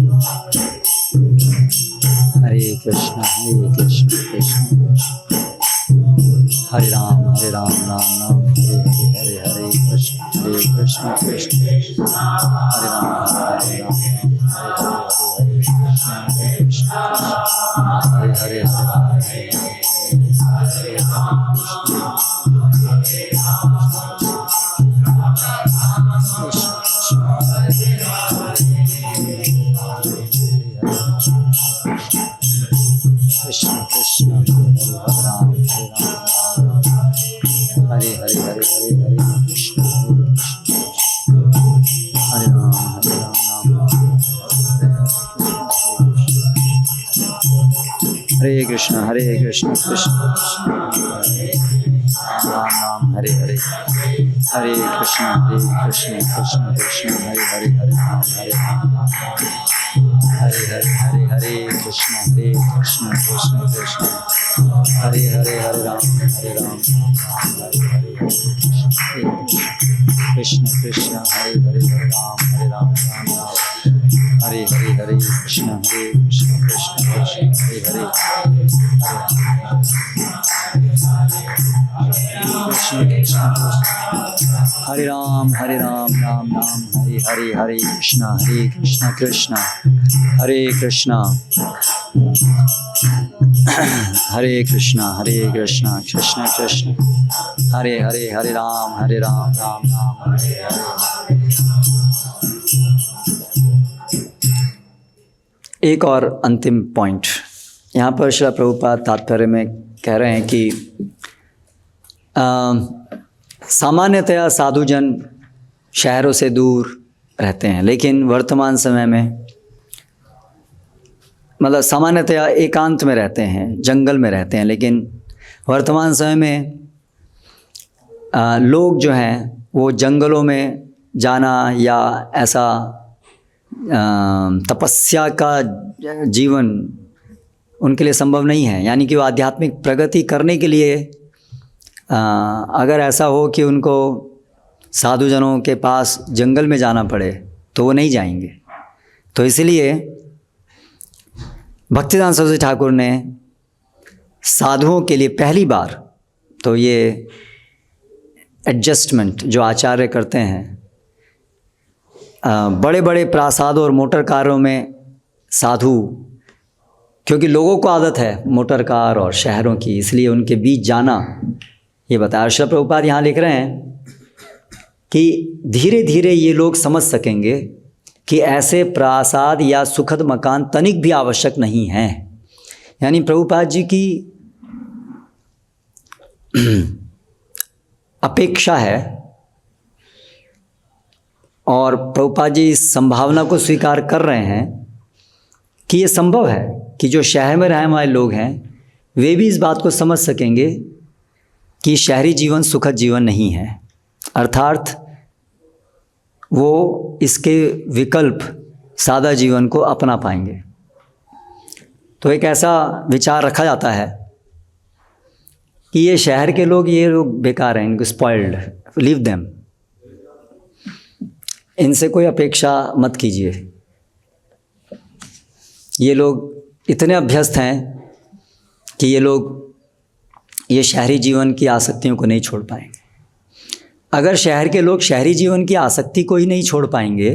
हरे राम हरे कृष्ण कृष्ण हरे राम राम राम हरे हरे हरे कृष्ण कृष्ण हरे राम हरे राम हरे हरे हरे कृष्ण कृष्ण हरे राम हरे हरे हरे हरे हरे कृष्ण हरे राम हरे कृष्ण कृष्ण राम राम हरे हरे हरे कृष्ण कृष्ण कृष्ण हरे हरे हरे राम हरे राम हरे हरे हरे हरे कृष्ण कृष्ण कृष्ण हरे हरे हरे राम हरे राम हरे हरे कृष्ण कृष्ण हरे हरे हरे राम हरे राम राम राम हरे हरे हरे कृष्ण कृष्ण कृष्ण हरे हरे कृष्ण कृष्ण हरे राम राम राम हरे हरे हरे कृष्ण कृष्ण हरे कृष्ण हरे कृष्ण कृष्ण कृष्ण हरे हरे हरे राम राम राम हरे हरे। एक और अंतिम पॉइंट यहाँ पर श्रील प्रभुपाद तात्पर्य में कह रहे हैं कि सामान्यतया साधुजन शहरों से दूर रहते हैं, लेकिन वर्तमान समय में मतलब सामान्यतया एकांत में रहते हैं, जंगल में रहते हैं, लेकिन वर्तमान समय में लोग जो हैं वो जंगलों में जाना या ऐसा तपस्या का जीवन उनके लिए संभव नहीं है। यानी कि वो आध्यात्मिक प्रगति करने के लिए अगर ऐसा हो कि उनको साधुजनों के पास जंगल में जाना पड़े तो वो नहीं जाएंगे। तो इसलिए भक्तिदान सरस्वती ठाकुर ने साधुओं के लिए पहली बार तो ये एडजस्टमेंट जो आचार्य करते हैं, बड़े बड़े प्रासादों और मोटर कारों में साधु, क्योंकि लोगों को आदत है मोटर कार और शहरों की, इसलिए उनके बीच जाना ये बताया। श्रील प्रभुपाद यहाँ लिख रहे हैं कि धीरे धीरे ये लोग समझ सकेंगे कि ऐसे प्रासाद या सुखद मकान तनिक भी आवश्यक नहीं हैं। यानी प्रभुपाद जी की अपेक्षा है और प्रभुपाद जी इस संभावना को स्वीकार कर रहे हैं कि ये संभव है कि जो शहर में रहने वाले लोग हैं वे भी इस बात को समझ सकेंगे कि शहरी जीवन सुखद जीवन नहीं है, अर्थात वो इसके विकल्प सादा जीवन को अपना पाएंगे। तो एक ऐसा विचार रखा जाता है कि ये शहर के लोग, ये लोग बेकार हैं, इनको स्पॉइल्ड, लीव देम, इनसे कोई अपेक्षा मत कीजिए। ये लोग इतने अभ्यस्त हैं कि ये लोग ये शहरी जीवन की आसक्तियों को नहीं छोड़ पाएंगे। अगर शहर के लोग शहरी जीवन की आसक्ति को ही नहीं छोड़ पाएंगे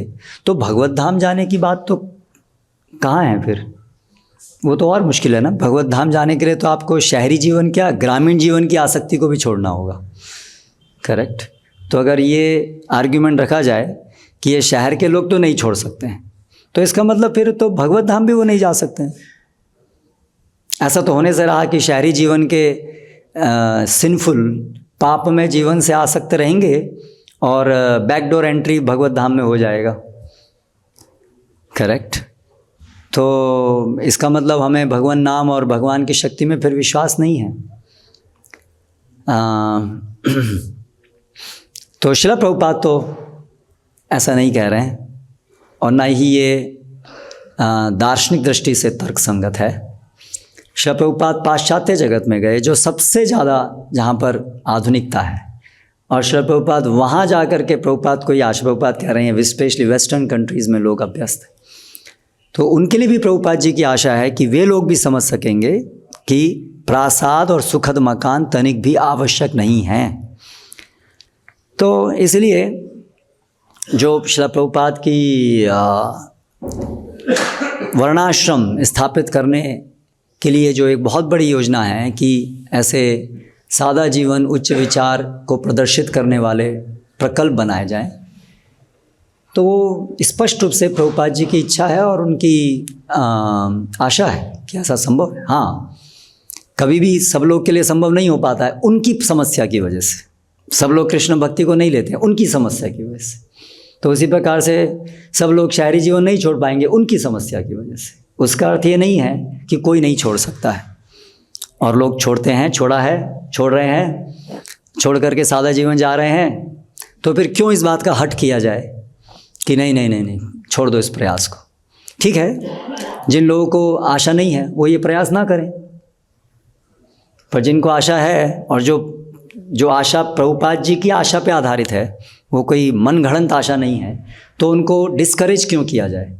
तो भगवत धाम जाने की बात तो कहाँ है फिर? वो तो और मुश्किल है ना। भगवत धाम जाने के लिए तो आपको शहरी जीवन क्या, ग्रामीण जीवन की आसक्ति को भी छोड़ना होगा, करेक्ट। तो अगर ये आर्ग्यूमेंट रखा जाए कि ये शहर के लोग तो नहीं छोड़ सकते हैं, तो इसका मतलब फिर तो भगवत धाम भी वो नहीं जा सकते हैं। ऐसा तो होने से रहा कि शहरी जीवन के सिंफुल पाप में जीवन से आसक्त रहेंगे और बैकडोर एंट्री भगवत धाम में हो जाएगा। करेक्ट। तो इसका मतलब हमें भगवान नाम और भगवान की शक्ति में फिर विश्वास नहीं है। तो श्रील प्रभुपाद तो ऐसा नहीं कह रहे हैं, और ना ही ये दार्शनिक दृष्टि से तर्कसंगत है। श्रील प्रभुपाद पाश्चात्य जगत में गए, जो सबसे ज़्यादा जहाँ पर आधुनिकता है, और श्रील प्रभुपाद वहाँ जा कर के प्रभुपाद को, या श्रील प्रभुपाद कह रहे हैं स्पेशली वेस्टर्न कंट्रीज़ में लोग अभ्यस्त हैं, तो उनके लिए भी प्रभुपाद जी की आशा है कि वे लोग भी समझ सकेंगे कि प्रासाद और सुखद मकान तनिक भी आवश्यक नहीं हैं। तो इसलिए जो श्रील प्रभुपाद की वर्णाश्रम स्थापित करने के लिए जो एक बहुत बड़ी योजना है कि ऐसे सादा जीवन उच्च विचार को प्रदर्शित करने वाले प्रकल्प बनाए जाएं, तो वो स्पष्ट रूप से प्रभुपाद जी की इच्छा है और उनकी आशा है कि ऐसा संभव है। हाँ, कभी भी सब लोग के लिए संभव नहीं हो पाता है, उनकी समस्या की वजह से। सब लोग कृष्ण भक्ति को नहीं लेते हैं उनकी समस्या की वजह से। तो उसी प्रकार से सब लोग शहरी जीवन नहीं छोड़ पाएंगे उनकी समस्या की वजह से। उसका अर्थ ये नहीं है कि कोई नहीं छोड़ सकता है, और लोग छोड़ते हैं, छोड़ रहे हैं, छोड़ करके सादा जीवन जा रहे हैं। तो फिर क्यों इस बात का हट किया जाए कि नहीं नहीं नहीं नहीं, छोड़ दो इस प्रयास को। ठीक है, जिन लोगों को आशा नहीं है वो ये प्रयास ना करें, पर जिनको आशा है, और जो आशा प्रभुपाद जी की आशा पे आधारित है, वो कोई मन घड़ंत आशा नहीं है, तो उनको डिस्करेज क्यों किया जाए?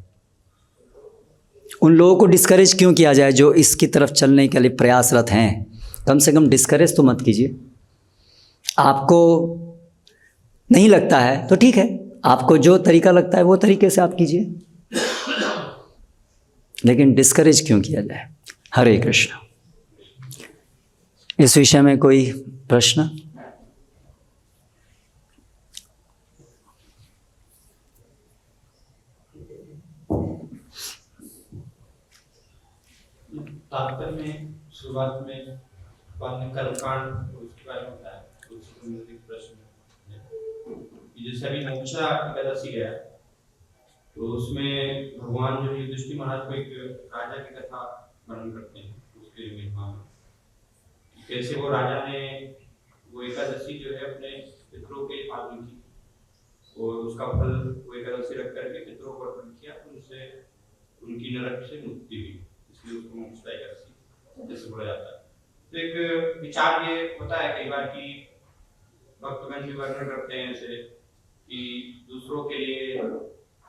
उन लोगों को डिस्करेज क्यों किया जाए जो इसकी तरफ चलने के लिए प्रयासरत हैं? कम से कम डिस्करेज तो मत कीजिए। आपको नहीं लगता है तो ठीक है, आपको जो तरीका लगता है वो तरीके से आप कीजिए, लेकिन डिस्करेज क्यों किया जाए? हरे कृष्ण। इस विषय में कोई प्रश्न? तात्पर्य में शुरुआत में कर्मकांड उसके बारे में बताया, उससे संबंधित प्रश्न कि जैसे अभी मोक्षा एकादशी गया तो उसमें भगवान जो युधिष्ठिर महाराज को एक राजा की कथा वर्णन करते हैं उसके विद्वान, कैसे वो राजा ने वो एकादशी जो है अपने पितरों के पालन की और उसका फल वो एकादशी रख करके पितरों को अर्पण किया, उनसे उनकी नरक से मुक्ति हुई, इसलिए उसको मोक्षा एकादशी जैसे बोला जाता है। तो एक विचार ये होता है कई बार कि भक्तगण भी वर्णन करते हैं ऐसे कि दूसरों के लिए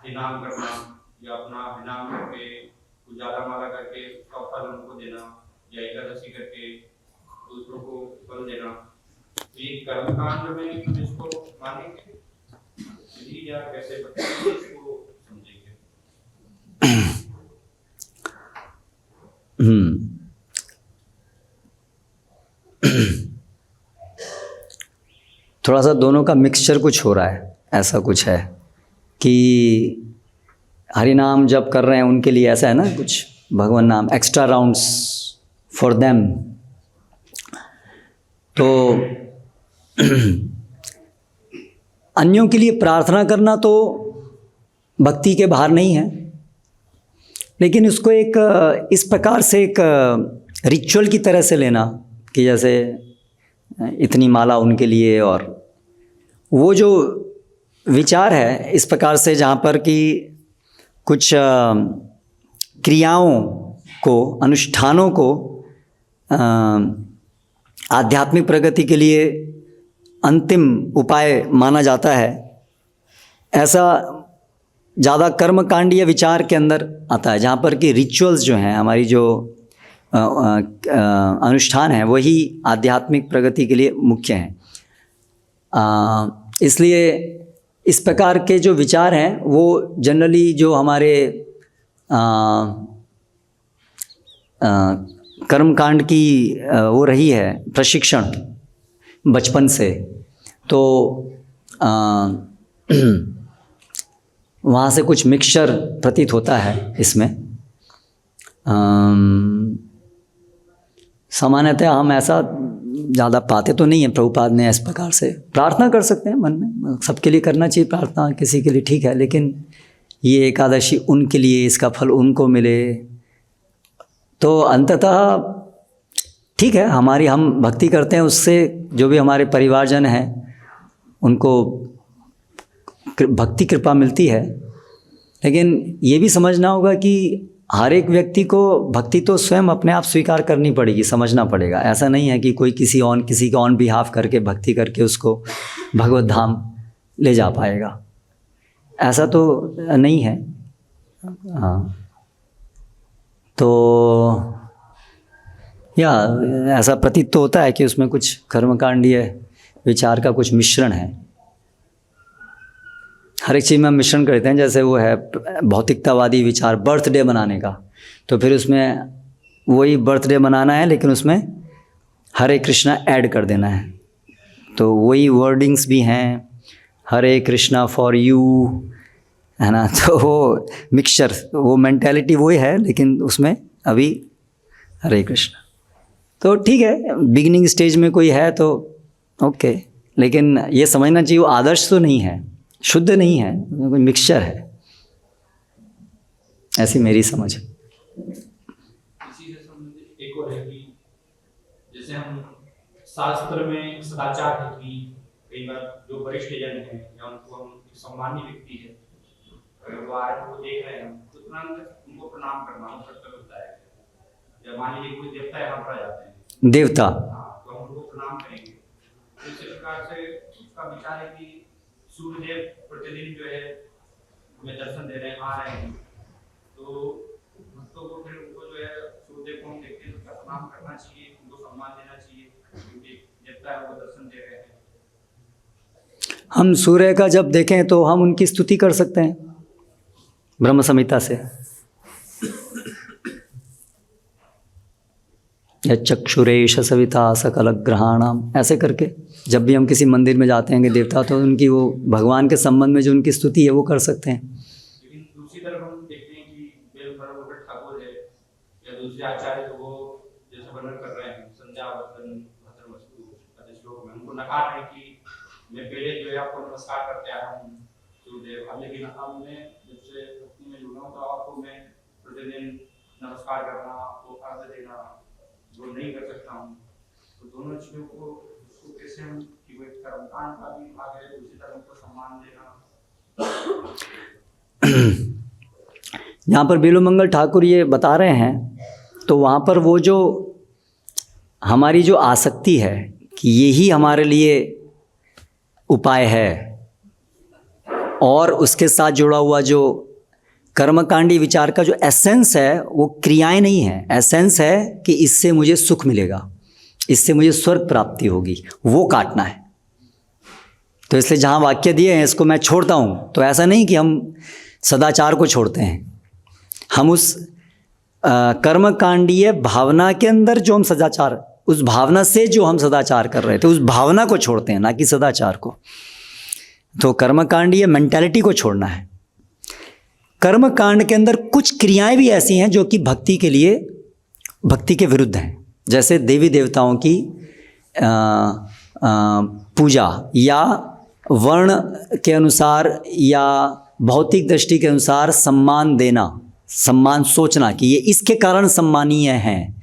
इनाम करना या अपना इनाम करके कुछ ज्यादा माला करके उसका फल उनको देना या एकादशी करके दूसरों को फल देना, ये कर्मकांड में इसको मानेंगे या कैसे इसको समझेंगे? थोड़ा सा दोनों का मिक्सचर कुछ हो रहा है। ऐसा कुछ है कि हरि नाम जप कर रहे हैं उनके लिए, ऐसा है ना कुछ, भगवान नाम एक्स्ट्रा राउंड्स फॉर देम। तो अन्यों के लिए प्रार्थना करना तो भक्ति के बाहर नहीं है, लेकिन उसको एक इस प्रकार से एक रिचुअल की तरह से लेना कि जैसे इतनी माला उनके लिए, और वो जो विचार है इस प्रकार से जहाँ पर कि कुछ क्रियाओं को, अनुष्ठानों को आध्यात्मिक प्रगति के लिए अंतिम उपाय माना जाता है, ऐसा ज़्यादा कर्मकांडीय विचार के अंदर आता है, जहाँ पर कि रिचुअल्स जो हैं, हमारी जो अनुष्ठान है, वही आध्यात्मिक प्रगति के लिए मुख्य हैं। इसलिए इस प्रकार के जो विचार हैं वो जनरली जो हमारे कर्मकांड की वो रही है प्रशिक्षण बचपन से, तो वहाँ से कुछ मिक्सचर प्रतीत होता है इसमें। सामान्यतः हम ऐसा ज़्यादा पाते तो नहीं हैं प्रभुपाद ने इस प्रकार से। प्रार्थना कर सकते हैं मन में, सबके लिए करना चाहिए प्रार्थना, किसी के लिए ठीक है, लेकिन ये एकादशी उनके लिए, इसका फल उनको मिले, तो अंततः ठीक है। हम भक्ति करते हैं, उससे जो भी हमारे परिवारजन हैं उनको भक्ति कृपा मिलती है। लेकिन ये भी समझना होगा कि हर एक व्यक्ति को भक्ति तो स्वयं अपने आप स्वीकार करनी पड़ेगी, समझना पड़ेगा। ऐसा नहीं है कि कोई किसी का ऑन बिहाफ करके भक्ति करके उसको भगवत धाम ले जा पाएगा, ऐसा तो नहीं है। हाँ, तो या ऐसा प्रतीत तो होता है कि उसमें कुछ कर्मकांडीय विचार का कुछ मिश्रण है। हर एक चीज़ में हम मिश्रण करते हैं। जैसे वो है भौतिकतावादी विचार बर्थडे मनाने का, तो फिर उसमें वही बर्थडे मनाना है लेकिन उसमें हरे कृष्णा ऐड कर देना है, तो वही वर्डिंग्स भी हैं, हरे कृष्णा फॉर यू, है ना। तो वो मिक्सचर, वो मेंटालिटी वही है, लेकिन उसमें अभी हरे कृष्णा तो ठीक है। बिगिनिंग स्टेज में कोई है तो ओके, लेकिन ये समझना चाहिए वो आदर्श तो नहीं है, शुद्ध नहीं है, कोई मिक्सचर है, ऐसी मेरी समझ। इसी से संबंधित एक और है कि जैसे हम शास्त्र में सदाचार है कि कई बार जो वरिष्ठ जन है या उनको हम सम्मानीय व्यक्ति है, अगर वो आए वो देख रहे हैं तो तुरंत उनको प्रणाम करना कर्तव्य होता है। या मान लीजिए कोई देवता यहाँ पर आ जाते हैं, देवता, हाँ, तो हम उनको प्रणाम करेंगे। तो इसी प्रकार से उसका विचार है कि सूर्यदेव प्रतिदिन जो है हमें दर्शन दे रहे हैं, आ रहे हैं, तो भक्तों को फिर उनको जो है सूर्यदेव को हम देखते हैं उसका प्रणाम करना चाहिए, उनको सम्मान देना चाहिए, क्योंकि देवता है वो दर्शन दे रहे हैं। हम सूर्य का जब देखें तो हम उनकी स्तुति कर सकते हैं ब्रह्म संहिता से, या चक्षुरेश सविता सकल ग्रहाणाम, ऐसे करके जब भी हम किसी मंदिर में जाते हैं कि देवता, तो उनकी वो भगवान के संबंध में जो उनकी स्तुति है वो कर सकते हैं। लेकिन दूसरी तरफ हम देखते हैं कि बेलभद्र ठाकुर है या दूसरे आचार्य, तो वो जैसे वर्णन कर रहे हैं संध्या वंदन भद्र वस्तु आदि श्लोक में उनको नकार है कि मैं पहले जो है आपको नमस्कार करते आया हूँ सूर्यदेव, लेकिन अब मैं जब से भक्ति में जुड़ा हूँ तो आपको मैं प्रतिदिन नमस्कार करना, वो अर्घ देना वो नहीं कर सकता हूँ। तो दोनों चीजों को कैसे हम कि वो कर्मकांड का भी भाग है, उसी तरह उनको सम्मान देना। यहाँ पर बेलूमंगल ठाकुर ये बता रहे हैं, तो वहाँ पर वो जो हमारी जो आसक्ति है कि यही हमारे लिए उपाय है, और उसके साथ जुड़ा हुआ जो कर्मकांडी विचार का जो एसेंस है वो क्रियाएं नहीं है, एसेंस है कि इससे मुझे सुख मिलेगा, इससे मुझे स्वर्ग प्राप्ति होगी, वो काटना है। तो इसलिए जहाँ वाक्य दिए हैं इसको मैं छोड़ता हूँ, तो ऐसा नहीं कि हम सदाचार को छोड़ते हैं, हम उस कर्मकांडीय भावना के अंदर जो हम सदाचार, उस भावना से जो हम सदाचार कर रहे थे उस भावना को छोड़ते हैं, ना कि सदाचार को। तो कर्मकांडीय मेंटालिटी को छोड़ना है। कर्मकांड के अंदर कुछ क्रियाएं भी ऐसी हैं जो कि भक्ति के लिए, भक्ति के विरुद्ध हैं, जैसे देवी देवताओं की पूजा, या वर्ण के अनुसार या भौतिक दृष्टि के अनुसार सम्मान देना, सम्मान सोचना कि ये इसके कारण सम्मानीय हैं।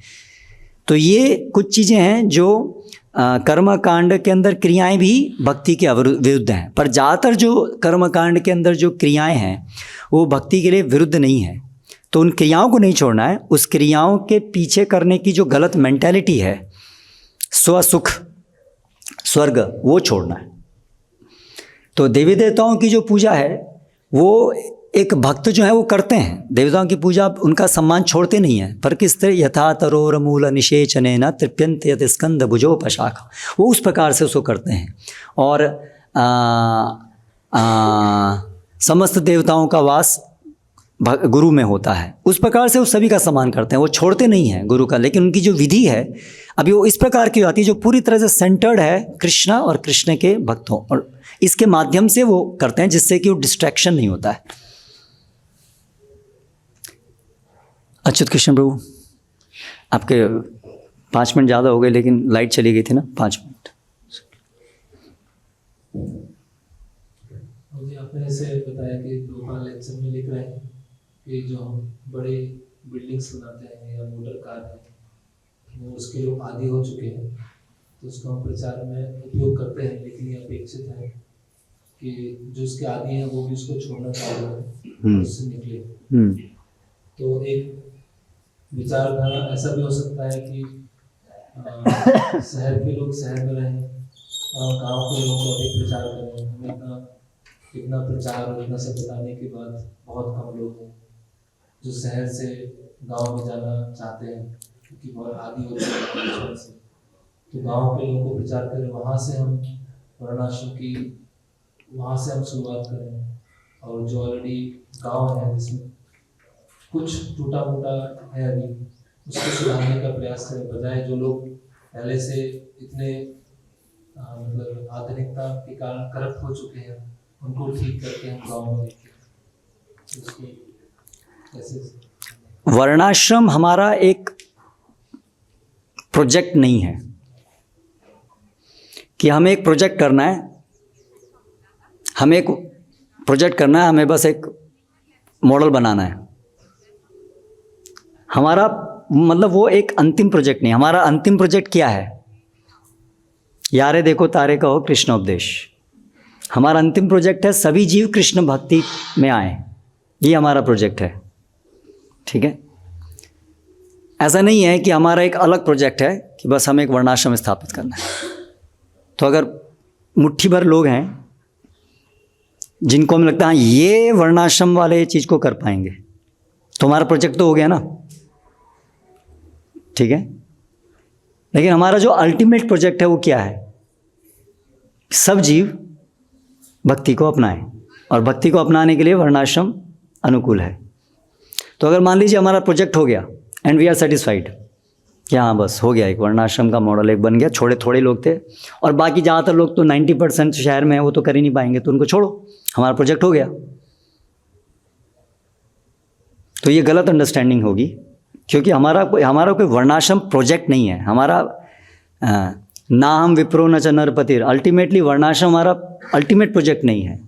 तो ये कुछ चीज़ें हैं जो कर्मकांड के अंदर क्रियाएं भी भक्ति के विरुद्ध हैं, पर ज़्यादातर जो कर्मकांड के अंदर जो क्रियाएं हैं वो भक्ति के लिए विरुद्ध नहीं है। तो उन क्रियाओं को नहीं छोड़ना है, उस क्रियाओं के पीछे करने की जो गलत मेंटालिटी है, स्वसुख स्वर्ग, वो छोड़ना है। तो देवी देवताओं की जो पूजा है वो एक भक्त जो है वो करते हैं, देवताओं की पूजा उनका सम्मान छोड़ते नहीं है, पर किस तरह यथा तरोर मूल निषेचने न तृप्यंत यत स्कंद भुजोपशाखा, वो उस प्रकार से उसको करते हैं। और समस्त देवताओं का वास गुरु में होता है, उस प्रकार से वो सभी का सम्मान करते हैं, वो छोड़ते नहीं हैं गुरु का। लेकिन उनकी जो विधि है अभी वो इस प्रकार की आती है जो पूरी तरह से सेंटर्ड है कृष्णा और कृष्ण के भक्तों, और इसके माध्यम से वो करते हैं जिससे कि वो डिस्ट्रैक्शन नहीं होता है। अच्युत कृष्ण प्रभु, आपके 5 मिनट ज़्यादा हो गए, लेकिन लाइट चली गई थी ना 5 मिनट। मुझे आपने ऐसे बताया कि गोपाल लेक्चर में लिख रहे हैं कि जो हम बड़े बिल्डिंग्स बनाते हैं या मोटर कार है, वो उसके लोग आदी हो चुके हैं, तो उसको हम प्रचार में उपयोग करते हैं, लेकिन ये अपेक्षित है कि जो उसके आदी हैं वो भी उसको छोड़ना चालू करें, उससे निकले। तो एक विचारधारा ऐसा भी हो सकता है कि शहर के लोग शहर में रहें और गांव के लोगों को अधिक प्रचार करें। हमें इतना प्रचार और इतना सब बताने के बाद बहुत कम लोग हैं जो शहर से गांव में जाना चाहते हैं, क्योंकि बहुत आदी हो चुके हैं से। तो गांव के लोगों को प्रचार करें, वहाँ से हम वर्णाश्रम की वहाँ से हम शुरुआत करें, और जो ऑलरेडी गांव है जिसमें कुछ टूटा फूटा है अभी, उसको सुधारने का प्रयास करें, बजाय जो लोग पहले से इतने मतलब आधुनिकता के कारण करप्ट हो चुके हैं उनको ठीक करके हम गाँव में लेके उसको कैसे। वर्णाश्रम हमारा एक प्रोजेक्ट नहीं है कि हमें एक प्रोजेक्ट करना है, हमें एक प्रोजेक्ट करना है, हमें बस एक मॉडल बनाना है। हमारा मतलब वो एक अंतिम प्रोजेक्ट नहीं। हमारा अंतिम प्रोजेक्ट क्या है? यारे देखो तारे कहो कृष्ण उपदेश। हमारा अंतिम प्रोजेक्ट है सभी जीव कृष्ण भक्ति में आए, ये हमारा प्रोजेक्ट है। ठीक है, ऐसा नहीं है कि हमारा एक अलग प्रोजेक्ट है कि बस हमें एक वर्णाश्रम स्थापित करना है। तो अगर मुट्ठी भर लोग हैं जिनको हमें लगता है ये वर्णाश्रम वाले चीज़ को कर पाएंगे, तो हमारा प्रोजेक्ट तो हो गया ना। ठीक है, लेकिन हमारा जो अल्टीमेट प्रोजेक्ट है वो क्या है? सब जीव भक्ति को अपनाएं, और भक्ति को अपनाने के लिए वर्णाश्रम अनुकूल है। तो अगर मान लीजिए हमारा प्रोजेक्ट हो गया एंड वी आर सेटिस्फाइड कि हाँ बस हो गया, एक वर्णाश्रम का मॉडल एक बन गया, थोड़े लोग थे और बाकी ज़्यादातर लोग तो 90% शहर में है, वो तो कर ही नहीं पाएंगे, तो उनको छोड़ो, हमारा प्रोजेक्ट हो गया। तो ये गलत अंडरस्टैंडिंग होगी, क्योंकि हमारा कोई वर्णाश्रम प्रोजेक्ट नहीं है। हमारा ना हम विप्रो न च नरपतिर, अल्टीमेटली वर्णाश्रम हमारा अल्टीमेट प्रोजेक्ट नहीं है।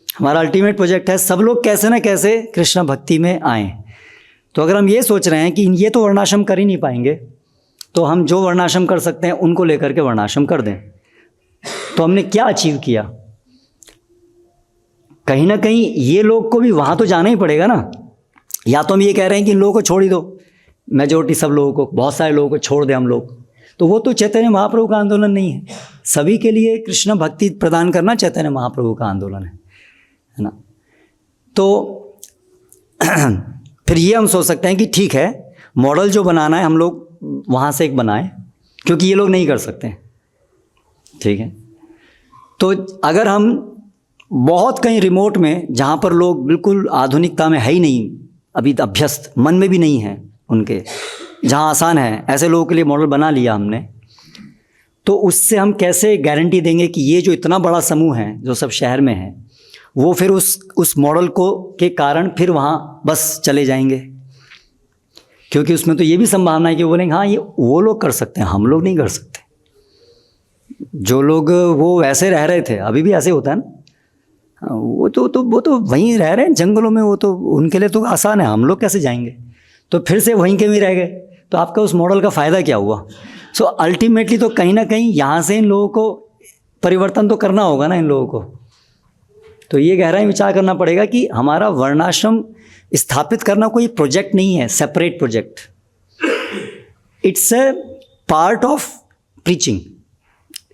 हमारा अल्टीमेट प्रोजेक्ट है सब लोग कैसे ना कैसे कृष्ण भक्ति में आएँ। तो अगर हम ये सोच रहे हैं कि ये तो वर्णाश्रम कर ही नहीं पाएंगे, तो हम जो वर्णाश्रम कर सकते हैं उनको लेकर के वर्णाश्रम कर दें। तो हमने क्या अचीव किया? कहीं ना कहीं ये लोग को भी वहाँ तो जाना ही पड़ेगा ना। या तो हम ये कह रहे हैं कि इन लोगों को छोड़ ही दो, मेजोरिटी सब लोगों को, बहुत सारे लोगों को छोड़ दें हम लोग, तो वो तो चैतन्य महाप्रभु का आंदोलन नहीं है। सभी के लिए कृष्ण भक्ति प्रदान करना चैतन्य महाप्रभु का आंदोलन है ना। तो फिर ये हम सोच सकते हैं कि ठीक है, मॉडल जो बनाना है हम लोग वहाँ से एक बनाएं, क्योंकि ये लोग नहीं कर सकते। ठीक है, तो अगर हम बहुत कहीं रिमोट में, जहाँ पर लोग बिल्कुल आधुनिकता में है ही नहीं, अभी अभ्यस्त मन में भी नहीं है उनके, जहाँ आसान है, ऐसे लोगों के लिए मॉडल बना लिया हमने, तो उससे हम कैसे गारंटी देंगे कि ये जो इतना बड़ा समूह है जो सब शहर में है, वो फिर उस मॉडल को के कारण फिर वहाँ बस चले जाएंगे? क्योंकि उसमें तो ये भी संभावना है कि वो बोलेंगे हाँ ये वो लोग कर सकते हैं, हम लोग नहीं कर सकते। जो लोग वो वैसे रह रहे थे, अभी भी ऐसे होता है ना, वो तो वहीं रह रहे हैं जंगलों में, वो तो उनके लिए तो आसान है, हम लोग कैसे जाएंगे? तो फिर से वहीं के भी रह गए, तो आपका उस मॉडल का फ़ायदा क्या हुआ? सो अल्टीमेटली तो कहीं ना कहीं यहाँ से इन लोगों को परिवर्तन तो करना होगा ना इन लोगों को। तो ये गहराई विचार करना पड़ेगा कि हमारा वर्णाश्रम स्थापित करना कोई प्रोजेक्ट नहीं है, separate project. It's a part of preaching.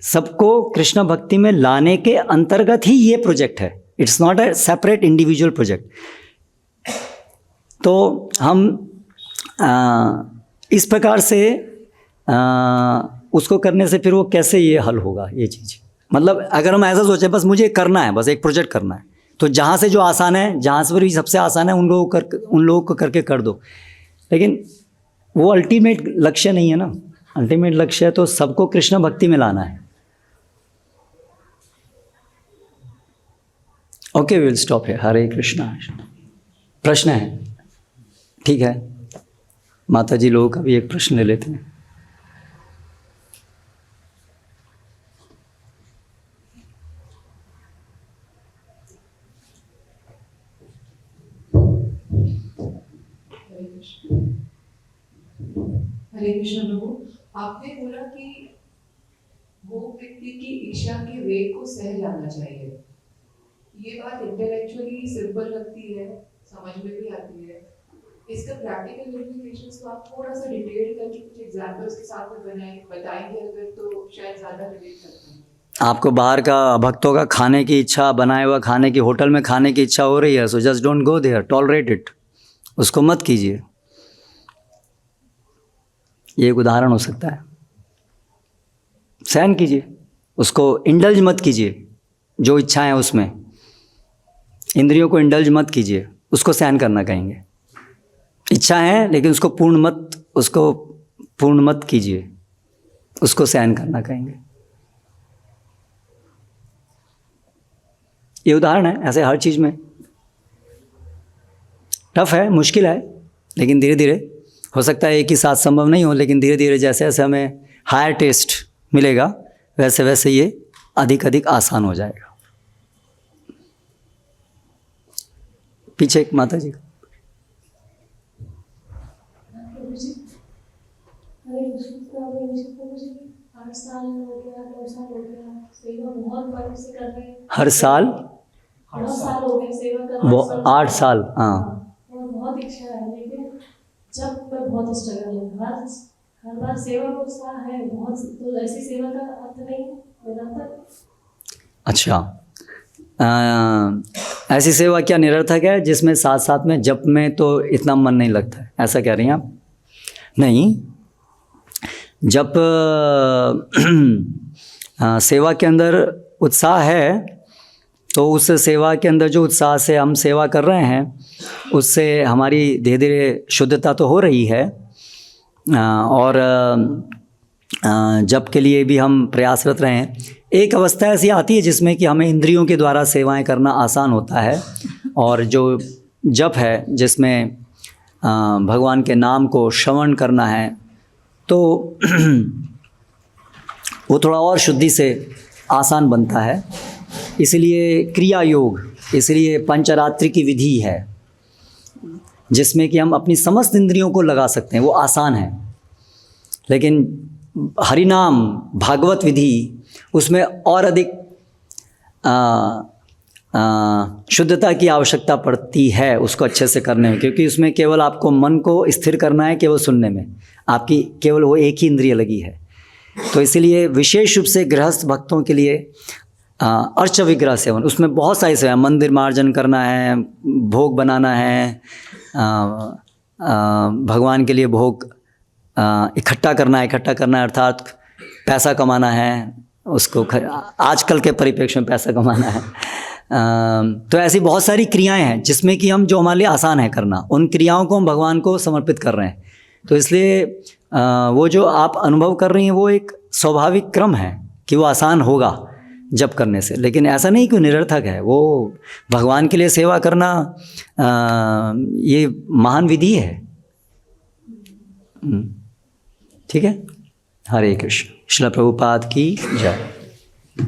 सबको कृष्ण भक्ति में लाने के अंतर्गत ही ये प्रोजेक्ट है। It's not a separate individual project. तो हम इस प्रकार से उसको करने से फिर वो कैसे ये हल होगा ये चीज़? मतलब अगर हम ऐसा सोचें बस मुझे करना है, बस एक प्रोजेक्ट करना है, तो जहाँ से जो आसान है, जहाँ से भी सबसे आसान है उन लोगों को करके कर दो। लेकिन वो अल्टीमेट लक्ष्य नहीं है ना। अल्टीमेट लक्ष्य है तो सबको कृष्ण भक्ति में लाना है। ओके, विल स्टॉप है। हरे कृष्णा। प्रश्न है? ठीक है, माता जी लोगों का भी एक प्रश्न ले लेते हैं। हरे कृष्ण प्रभु, आपने बोला कि वो व्यक्ति की ईर्ष्या के वेग को सह जाना चाहिए। ये बात इंटेलेक्चुअली सिंपल लगती है, समझ में भी आती है। इसका प्रैक्टिकल इम्प्लीकेशंस को आप थोड़ा सा डिटेल करके कुछ एग्जांपल्स के साथ में बताएंगे अगर, तो शायद ज़्यादा रिलेट कर पाएंगे। आपको बाहर का भक्तों का खाने की इच्छा, बनाए हुआ खाने की, होटल में खाने की इच्छा हो रही है, so just don't go there, tolerate it, उसको मत कीजिए। ये एक उदाहरण हो सकता है। सहन कीजिए, उसको इंडल्ज मत कीजिए, जो इच्छा है उसमें इंद्रियों को इंडल्ज मत कीजिए, उसको सहन करना कहेंगे। इच्छा है लेकिन उसको पूर्ण मत कीजिए, उसको सहन करना कहेंगे। ये उदाहरण है, ऐसे हर चीज़ में। टफ है, मुश्किल है, लेकिन धीरे धीरे हो सकता है एक ही साथ संभव नहीं हो, लेकिन धीरे धीरे जैसे जैसे हमें हायर टेस्ट मिलेगा वैसे वैसे ये अधिक अधिक आसान हो जाएगा। पीछे एक माता जी। हरे कृष्ण, 8 साल हो गया, 9 साल हो गया, सेवा बहुत मन से कर रहे हैं। हर साल 9 साल हो गए सेवा कर रहे वो हैं। 8 साल, हाँ। और बहुत इच्छा है, लेकिन जब मैं बहुत स्ट्रगल है, हर बार सेवा में उत्साह है बहुत, तो ऐसी सेवा का अर्थ नहीं निरंतर। अच्छा, ऐसी सेवा क्या निरर्थक है जिसमें साथ साथ में जप में तो इतना मन नहीं लगता है, ऐसा कह रही हैं आप? नहीं, जब सेवा के अंदर उत्साह है तो उस सेवा के अंदर जो उत्साह से हम सेवा कर रहे हैं उससे हमारी धीरे धीरे शुद्धता तो हो रही है, और जप के लिए भी हम प्रयासरत रहे हैं। एक अवस्था ऐसी आती है जिसमें कि हमें इंद्रियों के द्वारा सेवाएं करना आसान होता है, और जो जप है जिसमें भगवान के नाम को श्रवण करना है तो वो थोड़ा और शुद्धि से आसान बनता है। इसलिए क्रिया योग, इसलिए पंचरात्रि की विधि है जिसमें कि हम अपनी समस्त इंद्रियों को लगा सकते हैं, वो आसान है। लेकिन हरिनाम भागवत विधि उसमें और अधिक शुद्धता की आवश्यकता पड़ती है उसको अच्छे से करने में, क्योंकि उसमें केवल आपको मन को स्थिर करना है, केवल सुनने में आपकी केवल वो एक ही इंद्रिय लगी है। तो इसीलिए विशेष रूप से गृहस्थ भक्तों के लिए अर्च विग्रह सेवन, उसमें बहुत सारी सेवा, मंदिर मार्जन करना है, भोग बनाना है, भगवान के लिए भोग इकट्ठा करना है, अर्थात पैसा कमाना है, उसको आजकल के परिप्रेक्ष्य में पैसा कमाना है। तो ऐसी बहुत सारी क्रियाएं हैं जिसमें कि हम जो हमारे लिए आसान है करना, उन क्रियाओं को हम भगवान को समर्पित कर रहे हैं। तो इसलिए वो जो आप अनुभव कर रही हैं वो एक स्वाभाविक क्रम है कि वो आसान होगा जप करने से, लेकिन ऐसा नहीं कि निरर्थक है। वो भगवान के लिए सेवा करना ये महान विधि है। ठीक है। हरे कृष्ण। श्रील प्रभुपाद की जय।